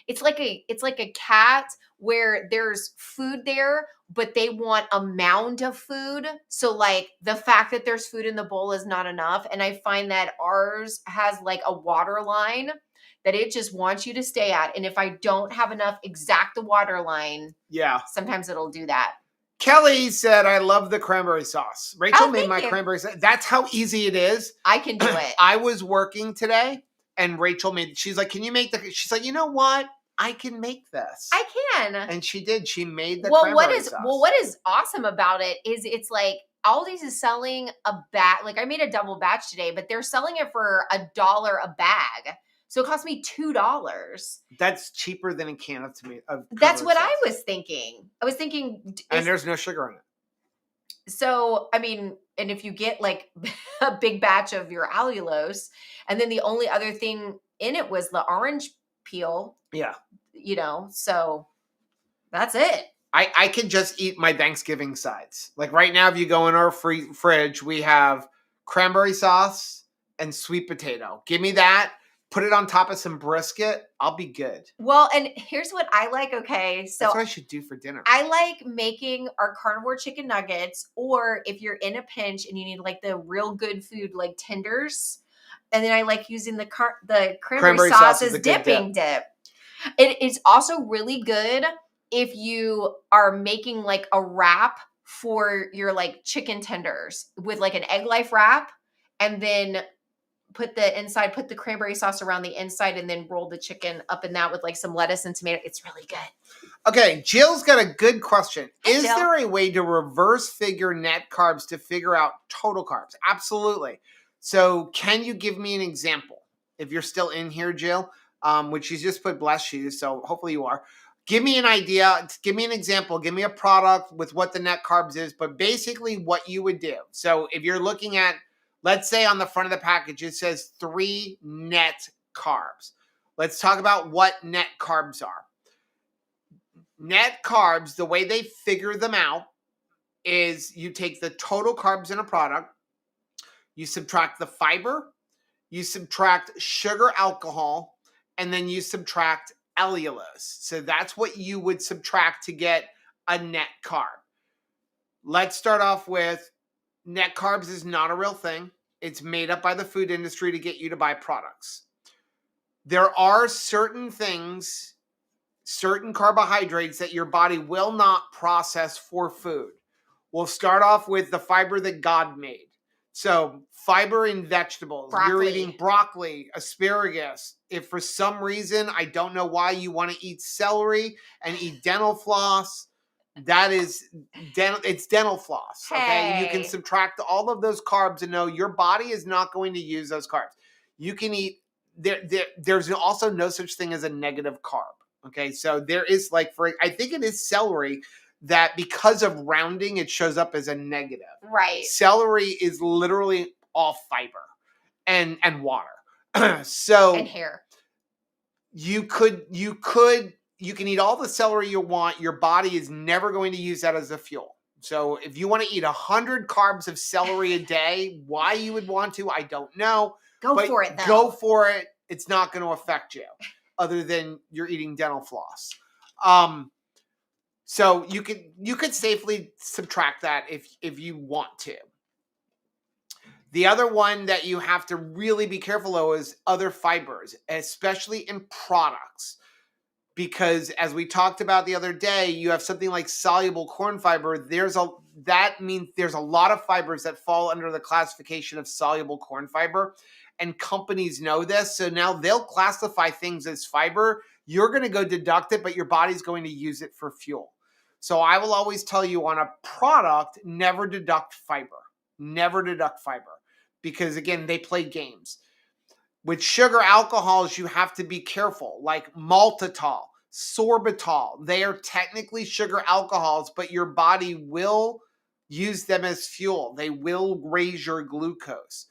it's like a cat where there's food there, but they want a mound of food. So the fact that there's food in the bowl is not enough. And I find that ours has a water line that it just wants you to stay at. And if I don't have enough the water line, sometimes it'll do that. Kelly said, I love the cranberry sauce. Rachel made my cranberry sauce. That's how easy it is. I can do it. I was working today and Rachel she's like, can you make she's like, you know what? I can make this. I can. And she did. She made the what cranberry is sauce. what is awesome about it is it's like Aldi's is selling a batch. Like I made a double batch today, but they're selling it for $1 a bag. So it cost me $2. That's cheaper than a can of tomato. That's what I was thinking. I was thinking, and there's no sugar in it. So, I mean, and if you get like a big batch of your allulose, and then the only other thing in it was the orange peel. Yeah. So that's it. I can just eat my Thanksgiving sides. Like right now, if you go in our fridge, we have cranberry sauce and sweet potato. Give me that. Put it on top of some brisket. I'll be good. Well, and here's what I like. Okay, so that's what I should do for dinner. I like making our carnivore chicken nuggets, or if you're in a pinch and you need like the real good food, like tenders. And then I like using the cranberry sauce as dipping dip. It is also really good if you are making like a wrap for your like chicken tenders with like an egg life wrap, and then put the cranberry sauce around the inside, and then roll the chicken up in that with like some lettuce and tomato. It's really good. Okay, Jill's got a good question. Hi, Is Jill. there a way to reverse figure net carbs to figure out total carbs? Absolutely. So can you give me an example? If you're still in here, Jill, which she's just put bless you, so hopefully you are. Give me an idea. Give me an example. Give me a product with what the net carbs is, but basically what you would do. So if you're looking at, let's say on the front of the package, it says 3 net carbs. Let's talk about what net carbs are. Net carbs, the way they figure them out is you take the total carbs in a product, you subtract the fiber, you subtract sugar, alcohol, and then you subtract allulose. So that's what you would subtract to get a net carb. Let's start off with net carbs is not a real thing. It's made up by the food industry to get you to buy products. There are certain things, certain carbohydrates that your body will not process for food. We'll start off with the fiber that God made. So fiber in vegetables. Broccoli. You're eating broccoli, asparagus. If for some reason, I don't know why you want to eat celery and eat dental floss, it's dental floss. Okay. Hey. You can subtract all of those carbs and know your body is not going to use those carbs. You can eat, there's also no such thing as a negative carb. Okay. So there is I think it is celery that because of rounding, it shows up as a negative. Right. Celery is literally all fiber and water. So and hair. You can eat all the celery you want. Your body is never going to use that as a fuel. So if you want to eat 100 carbs of celery a day, why you would want to, I don't know. Go for it, though. Go for it. It's not going to affect you other than you're eating dental floss. So you could safely subtract that if you want to. The other one that you have to really be careful of is other fibers, especially in products. Because as we talked about the other day, you have something like soluble corn fiber. That means there's a lot of fibers that fall under the classification of soluble corn fiber. And companies know this. So now they'll classify things as fiber. You're going to go deduct it, but your body's going to use it for fuel. So I will always tell you on a product, never deduct fiber. Never deduct fiber. Because again, they play games. With sugar alcohols, you have to be careful, like maltitol, sorbitol. They are technically sugar alcohols, but your body will use them as fuel. They will raise your glucose.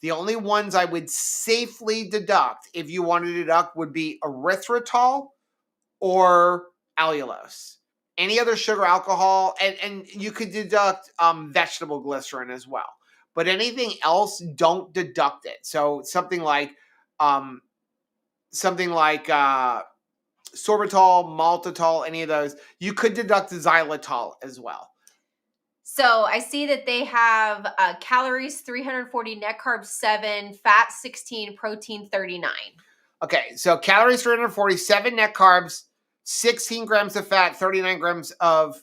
The only ones I would safely deduct, if you want to deduct, would be erythritol or allulose. Any other sugar alcohol, and you could deduct vegetable glycerin as well. But anything else, don't deduct it. So something like sorbitol, maltitol, any of those, you could deduct xylitol as well. So I see that they have calories 340, net carbs 7, fat 16, protein 39. Okay, so calories 347, net carbs, 16 grams of fat, 39 grams of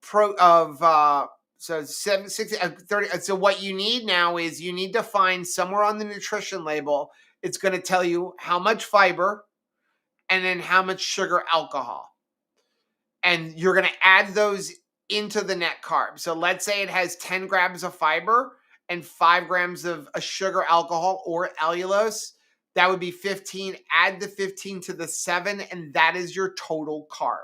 so 30. So what you need now is you need to find somewhere on the nutrition label, It's going to tell you how much fiber and then how much sugar alcohol. And you're going to add those into the net carb. So let's say it has 10 grams of fiber and 5 grams of a sugar alcohol or allulose. That would be 15. Add the 15 to the 7, and that is your total carb.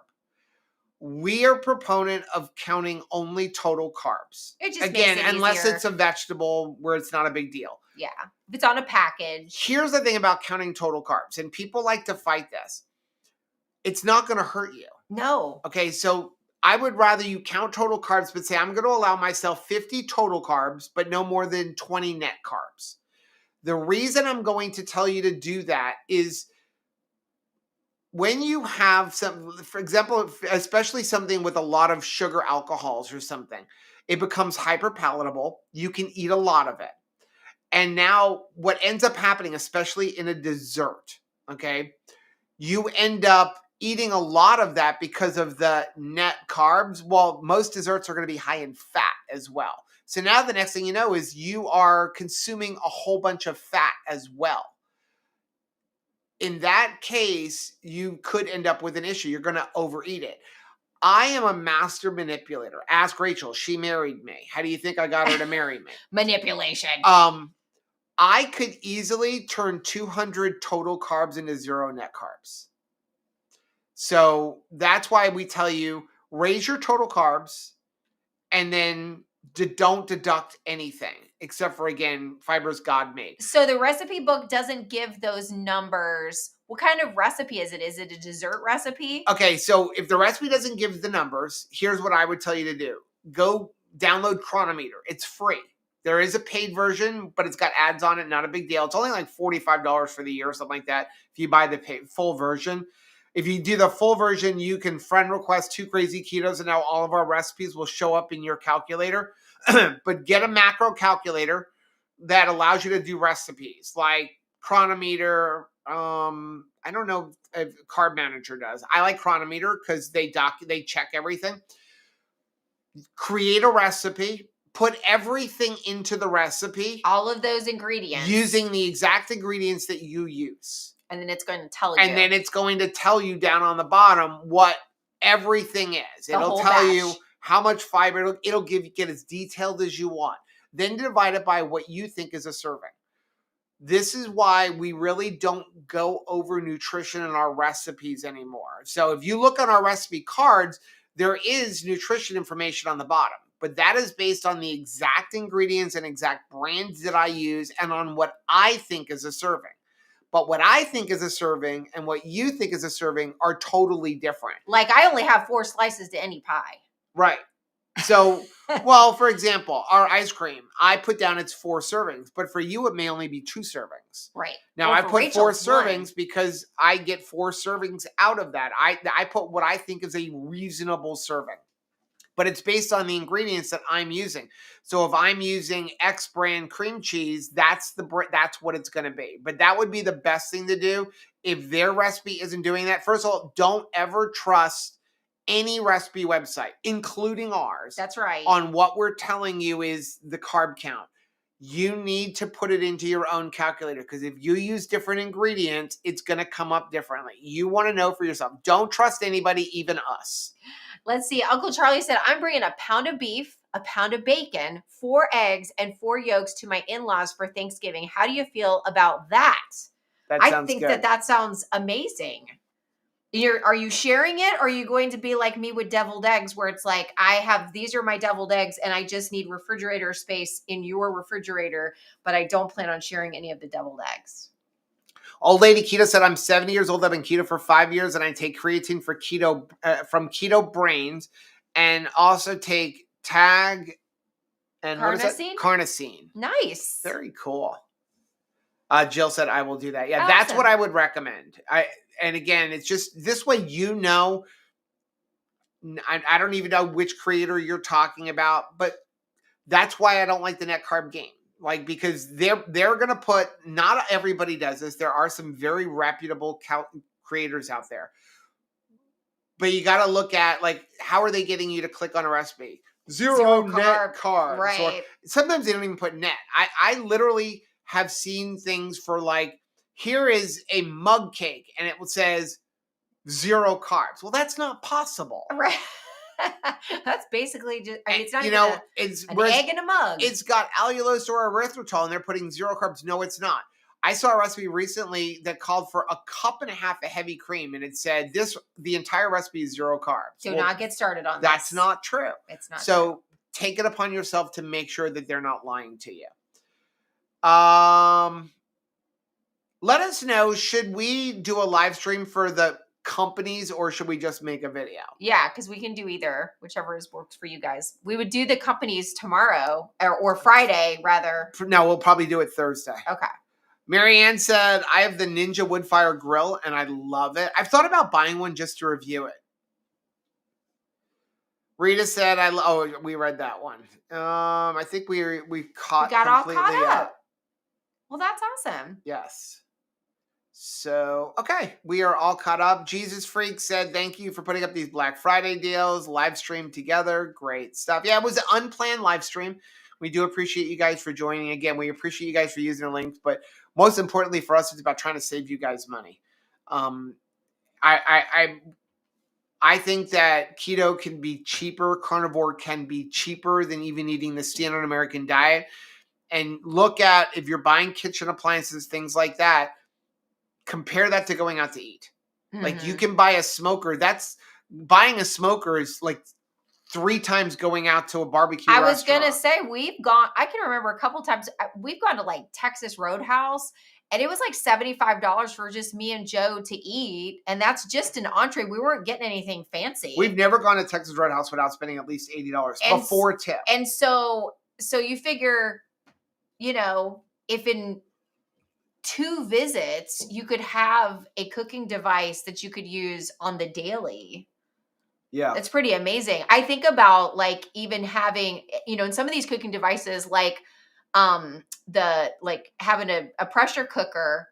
We are proponent of counting only total carbs. It just Again, makes it unless easier. it's a vegetable where it's not a big deal. Yeah. If it's on a package. Here's the thing about counting total carbs, and people like to fight this. It's not going to hurt you. No. Okay, so I would rather you count total carbs, but say I'm going to allow myself 50 total carbs, but no more than 20 net carbs. The reason I'm going to tell you to do that is when you have some, for example, especially something with a lot of sugar alcohols or something, it becomes hyper palatable. You can eat a lot of it. And now what ends up happening, especially in a dessert, okay, you end up eating a lot of that because of the net carbs. Well, most desserts are going to be high in fat as well. So now the next thing you know is you are consuming a whole bunch of fat as well. In that case, you could end up with an issue. You're going to overeat it. I am a master manipulator. Ask Rachel. She married me. How do you think I got her to marry me? Manipulation. I could easily turn 200 total carbs into 0 net carbs. So that's why we tell you raise your total carbs and then don't deduct anything except for, again, fibers God made. So the recipe book doesn't give those numbers. What kind of recipe is it? Is it a dessert recipe? Okay, so if the recipe doesn't give the numbers, here's what I would tell you to do. Go download Chronometer. It's free. There is a paid version, but it's got ads on it. Not a big deal. It's only like $45 for the year or something like that if you buy the full version. If you do the full version, you can friend request 2 Crazy Ketos, and now all of our recipes will show up in your calculator. But get a macro calculator that allows you to do recipes like Chronometer. I don't know if Carb Manager does. I like Chronometer because they check everything. Create a recipe. Put everything into the recipe. All of those ingredients. Using the exact ingredients that you use. And then it's going to tell you. And then it's going to tell you down on the bottom what everything is. It'll tell you how much fiber. It'll get as detailed as you want. Then divide it by what you think is a serving. This is why we really don't go over nutrition in our recipes anymore. So if you look on our recipe cards, there is nutrition information on the bottom. But that is based on the exact ingredients and exact brands that I use and on what I think is a serving. But what I think is a serving and what you think is a serving are totally different. Like I only have 4 slices to any pie. Right. So, well, for example, our ice cream, I put down it's 4 servings, but for you, it may only be 2 servings. Right. Now, I put 4 servings because I get 4 servings out of that. I put what I think is a reasonable serving. But it's based on the ingredients that I'm using. So if I'm using X brand cream cheese, that's what it's going to be. But that would be the best thing to do. If their recipe isn't doing that, first of all, don't ever trust any recipe website, including ours. That's right. On what we're telling you is the carb count. You need to put it into your own calculator because if you use different ingredients, it's going to come up differently. You want to know for yourself. Don't trust anybody, even us. Let's see. Uncle Charlie said, I'm bringing a pound of beef, a pound of bacon, 4 eggs, and 4 yolks to my in-laws for Thanksgiving. How do you feel about that? I think good. that sounds amazing. Are you sharing it, or are you going to be like me with deviled eggs where it's like, these are my deviled eggs and I just need refrigerator space in your refrigerator, but I don't plan on sharing any of the deviled eggs? Old Lady Keto said, I'm 70 years old. I've been keto for 5 years, and I take creatine for keto from Keto Brains, and also take TAG and carnosine. Carnosine. Nice. Very cool. Jill said, I will do that. Yeah, awesome. That's what I would recommend. And again, it's just this way you know. I don't even know which creator you're talking about, but that's why I don't like the net carb game. Like, because they're going to put, not everybody does this. There are some very reputable creators out there. But you got to look at, like, how are they getting you to click on a recipe? Zero net carbs. Right. Or sometimes they don't even put net. I literally have seen things for, like, here is a mug cake, and it says 0 carbs. Well, that's not possible. Right. That's basically just, I mean, it's not You even know, an egg in a mug. It's got allulose or erythritol, and they're putting 0 carbs. No, it's not. I saw a recipe recently that called for 1.5 cups of heavy cream, and it said the entire recipe is 0 carbs. Do not get started on this. That's not true. It's not so true. Take it upon yourself to make sure that they're not lying to you. Let us know, should we do a live stream for the companies or should we just make a video? Yeah, because we can do either, whichever works for you guys. We would do the companies tomorrow or Friday, rather. No, we'll probably do it Thursday. Okay. Marianne said, I have the Ninja Woodfire Grill and I love it. I've thought about buying one just to review it. Rita said, we read that one. I think we got all caught up. Well, that's awesome. Yes. So, okay, we are all caught up. Jesus Freak said, thank you for putting up these Black Friday deals, live stream together. Great stuff. Yeah, it was an unplanned live stream. We do appreciate you guys for joining. Again, we appreciate you guys for using the links, but most importantly for us, it's about trying to save you guys money. I think that keto can be cheaper. Carnivore can be cheaper than even eating the standard American diet. And look at, if you're buying kitchen appliances, things like that, compare that to going out to eat. Mm-hmm. Like, you can buy a smoker. Buying a smoker is like 3 times going out to a barbecue restaurant. I was going to say, I can remember a couple times, we've gone to like Texas Roadhouse, and it was like $75 for just me and Joe to eat. And that's just an entree. We weren't getting anything fancy. We've never gone to Texas Roadhouse without spending at least $80 before tip. And so you figure, if in 2 visits, you could have a cooking device that you could use on the daily. Yeah. It's pretty amazing. I think about like even having, in some of these cooking devices, like having a pressure cooker,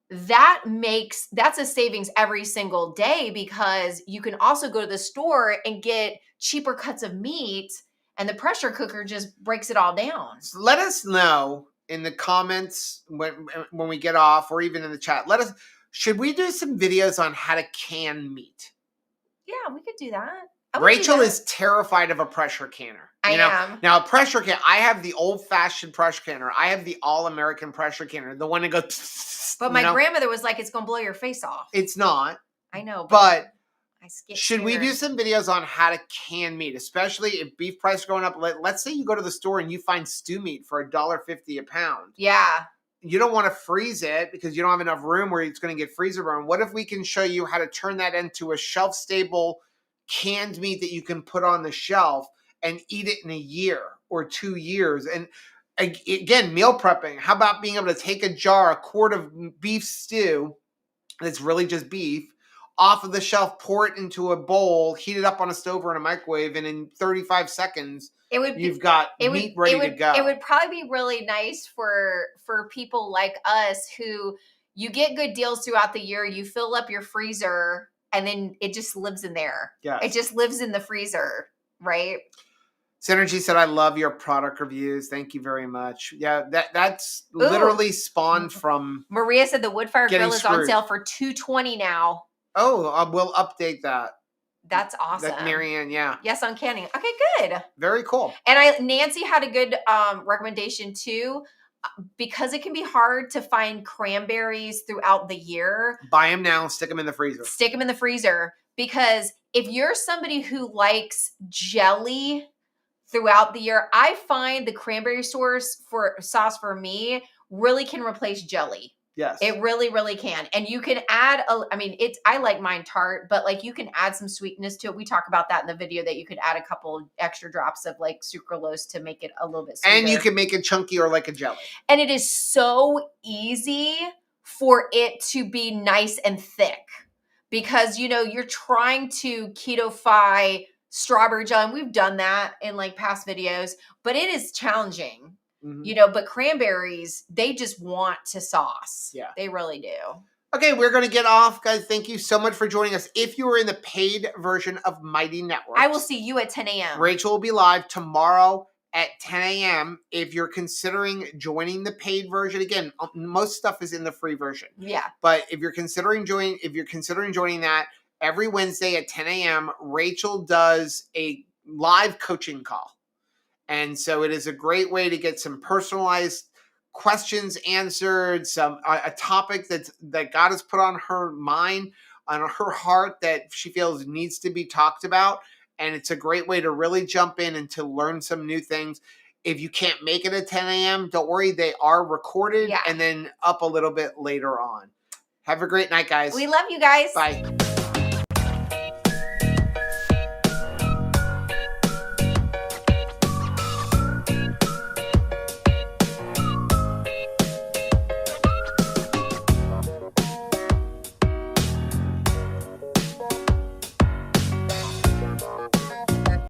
that's a savings every single day, because you can also go to the store and get cheaper cuts of meat, and the pressure cooker just breaks it all down. So let us know in the comments when we get off, or even in the chat. Should we do some videos on how to can meat? Yeah, we could do that. Rachel is terrified of a pressure canner. I am. Now, a pressure can. I have the old-fashioned pressure canner. I have the all-American pressure canner, the one that goes. But my grandmother was like, "It's gonna blow your face off." It's not. I know, but should we do some videos on how to can meat, especially if beef prices are going up? Let's say you go to the store and you find stew meat for $1.50 a pound. Yeah. You don't want to freeze it because you don't have enough room where it's going to get freezer burn. What if we can show you how to turn that into a shelf-stable canned meat that you can put on the shelf and eat it in a year or 2 years? And again, meal prepping. How about being able to take a quart of beef stew that's really just beef, off of the shelf, pour it into a bowl, heat it up on a stove or in a microwave, and in 35 seconds, you've got meat ready to go. It would probably be really nice for people like us who, you get good deals throughout the year, you fill up your freezer, and then it just lives in there. Yes. It just lives in the freezer, right? Synergy said, I love your product reviews. Thank you very much. Yeah, that's literally spawned from... Maria said the Woodfire Grill is on sale for $220 now. Oh, we'll update that. That's awesome. Marianne, yeah. Yes, on canning. Okay, good. Very cool. And Nancy had a good recommendation too, because it can be hard to find cranberries throughout the year. Buy them now, stick them in the freezer. Stick them in the freezer, because if you're somebody who likes jelly throughout the year, I find the cranberry sauce for me really can replace jelly. Yes. It really, really can. And you can add, I like mine tart, but like you can add some sweetness to it. We talk about that in the video, that you could add a couple extra drops of like sucralose to make it a little bit sweeter. And you can make it chunky or like a jelly. And it is so easy for it to be nice and thick, because, you're trying to keto-fy strawberry jelly. And we've done that in like past videos, but it is challenging. Mm-hmm. But cranberries, they just want to sauce. Yeah. They really do. Okay, we're going to get off, guys. Thank you so much for joining us. If you are in the paid version of Mighty Network, I will see you at 10 a.m. Rachel will be live tomorrow at 10 a.m. if you're considering joining the paid version. Again, most stuff is in the free version. Yeah. But if you're considering joining that, every Wednesday at 10 a.m., Rachel does a live coaching call. And so it is a great way to get some personalized questions answered, a topic that God has put on her mind, on her heart, that she feels needs to be talked about. And it's a great way to really jump in and to learn some new things. If you can't make it at 10 a.m., don't worry. They are recorded and then up a little bit later on. Have a great night, guys. We love you guys. Bye.